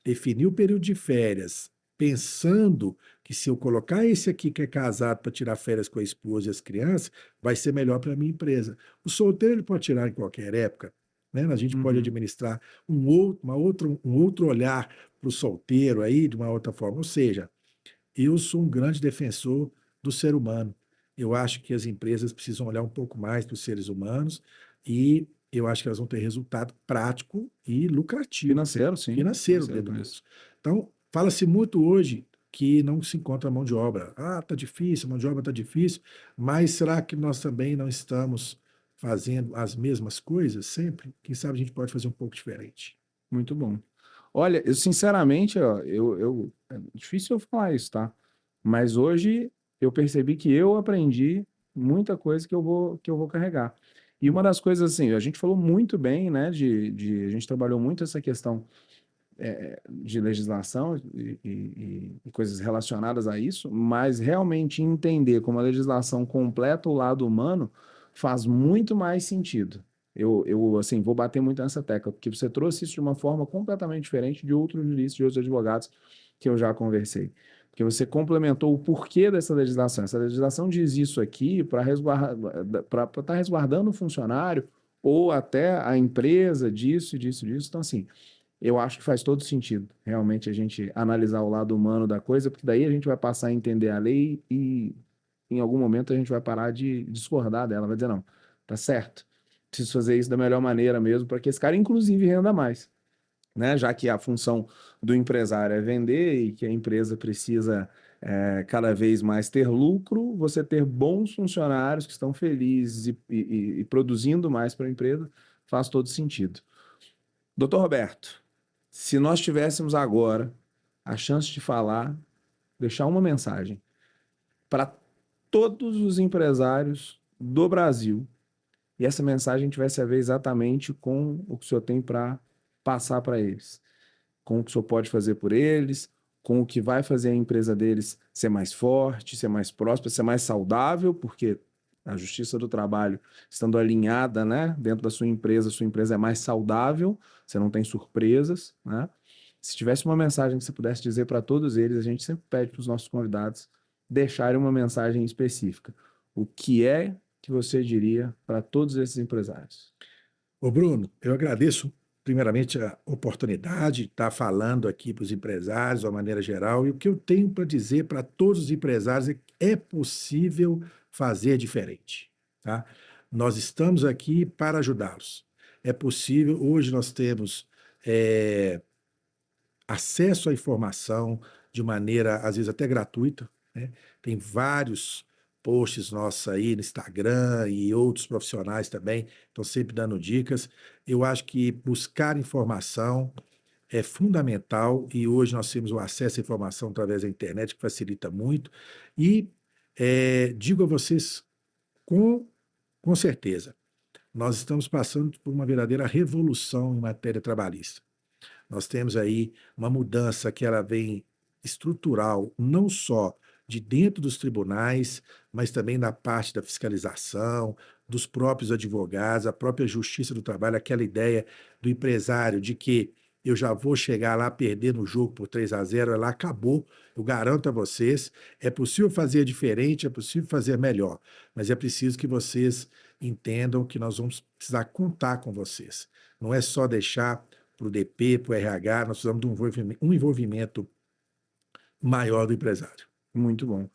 definir o período de férias, pensando que se eu colocar esse aqui que é casado para tirar férias com a esposa e as crianças, vai ser melhor para a minha empresa. O solteiro ele pode tirar em qualquer época, né? A gente pode administrar um outro olhar para o solteiro aí de uma outra forma. Ou seja, eu sou um grande defensor do ser humano. Eu acho que as empresas precisam olhar um pouco mais para os seres humanos e eu acho que elas vão ter resultado prático e lucrativo, Financeiro, sim. financeiro dentro do bolso. Então, fala-se muito hoje que não se encontra mão de obra. Ah, está difícil, a mão de obra está difícil, mas será que nós também não estamos fazendo as mesmas coisas sempre? Quem sabe a gente pode fazer um pouco diferente. Muito bom. Olha, eu sinceramente, ó, é difícil eu falar isso, tá? Mas hoje eu percebi que eu aprendi muita coisa que eu vou carregar. E uma das coisas, assim, a gente falou muito bem, né, a gente trabalhou muito essa questão de legislação e coisas relacionadas a isso, mas realmente entender como a legislação completa o lado humano faz muito mais sentido. Eu assim, vou bater muito nessa tecla, porque você trouxe isso de uma forma completamente diferente de outros juristas, de outros advogados que eu já conversei. Porque você complementou o porquê dessa legislação. Essa legislação diz isso aqui para estar resguardando o funcionário ou até a empresa disso, disso, disso. Então, assim, eu acho que faz todo sentido, realmente, a gente analisar o lado humano da coisa, porque daí a gente vai passar a entender a lei e, em algum momento, a gente vai parar de discordar dela, vai dizer, não, tá certo, preciso fazer isso da melhor maneira mesmo, para que esse cara, inclusive, renda mais, né? Já que a função do empresário é vender e que a empresa precisa cada vez mais ter lucro, você ter bons funcionários que estão felizes e produzindo mais para a empresa, faz todo sentido. Doutor Roberto, se nós tivéssemos agora a chance de falar, deixar uma mensagem para todos os empresários do Brasil, e essa mensagem tivesse a ver exatamente com o que o senhor tem para passar para eles, com o que o senhor pode fazer por eles, com o que vai fazer a empresa deles ser mais forte, ser mais próspera, ser mais saudável, porque a Justiça do Trabalho, estando alinhada, né, dentro da sua empresa é mais saudável, você não tem surpresas, né? Se tivesse uma mensagem que você pudesse dizer para todos eles, a gente sempre pede para os nossos convidados deixarem uma mensagem específica. O que é que você diria para todos esses empresários? Ô Bruno, eu agradeço primeiramente a oportunidade de estar falando aqui para os empresários, de uma maneira geral, e o que eu tenho para dizer para todos os empresários é que é possível fazer diferente, tá? Nós estamos aqui para ajudá-los. É possível, hoje nós temos acesso à informação de maneira, às vezes, até gratuita, né? Tem vários posts nossos aí no Instagram e outros profissionais também estão sempre dando dicas. Eu acho que buscar informação é fundamental e hoje nós temos o acesso à informação através da internet, que facilita muito. E digo a vocês com certeza, nós estamos passando por uma verdadeira revolução em matéria trabalhista. Nós temos aí uma mudança que ela vem estrutural, não só de dentro dos tribunais, mas também na parte da fiscalização, dos próprios advogados, a própria Justiça do Trabalho, aquela ideia do empresário de que eu já vou chegar lá perdendo o jogo por 3-0, ela acabou, eu garanto a vocês, é possível fazer diferente, é possível fazer melhor, mas é preciso que vocês entendam que nós vamos precisar contar com vocês. Não é só deixar para o DP, para o RH, nós precisamos de um envolvimento maior do empresário. Muito bom.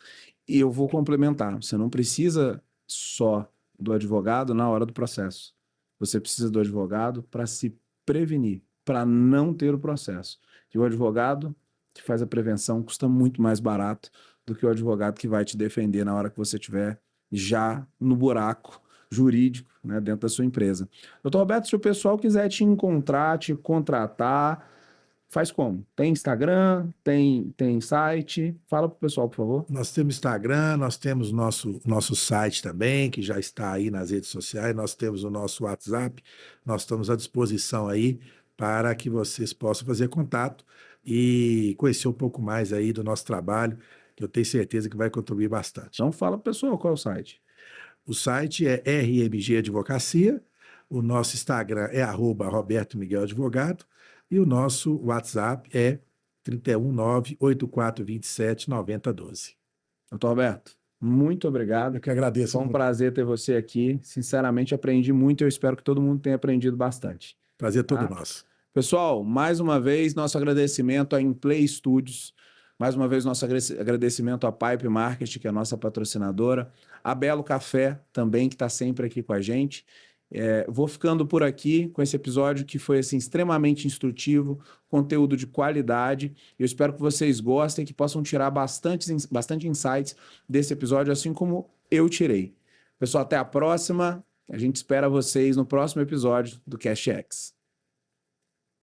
E eu vou complementar, você não precisa só do advogado na hora do processo. Você precisa do advogado para se prevenir, para não ter o processo. E o advogado que faz a prevenção custa muito mais barato do que o advogado que vai te defender na hora que você estiver já no buraco jurídico, né, dentro da sua empresa. Doutor Roberto, se o pessoal quiser te encontrar, te contratar, faz como? Tem Instagram? Tem site? Fala pro pessoal, por favor. Nós temos Instagram, nós temos nosso site também, que já está aí nas redes sociais, nós temos o nosso WhatsApp, nós estamos à disposição aí para que vocês possam fazer contato e conhecer um pouco mais aí do nosso trabalho, que eu tenho certeza que vai contribuir bastante. Então fala pro pessoal qual é o site. O site é RMG Advocacia, o nosso Instagram é @Roberto Miguel Advogado e o nosso WhatsApp é 319-8427-9012. Doutor Roberto, muito obrigado. Eu que agradeço. Foi um prazer ter você aqui. Sinceramente, aprendi muito e eu espero que todo mundo tenha aprendido bastante. Prazer todo Tá? nosso. Pessoal, mais uma vez, nosso agradecimento à Inplay Studios. Mais uma vez, nosso agradecimento à Pipe Market, que é a nossa patrocinadora. A Belo Café, também, que está sempre aqui com a gente. Vou ficando por aqui com esse episódio que foi assim, extremamente instrutivo, conteúdo de qualidade. Eu espero que vocês gostem, que possam tirar bastante insights desse episódio, assim como eu tirei. Pessoal, até a próxima. A gente espera vocês no próximo episódio do CashX.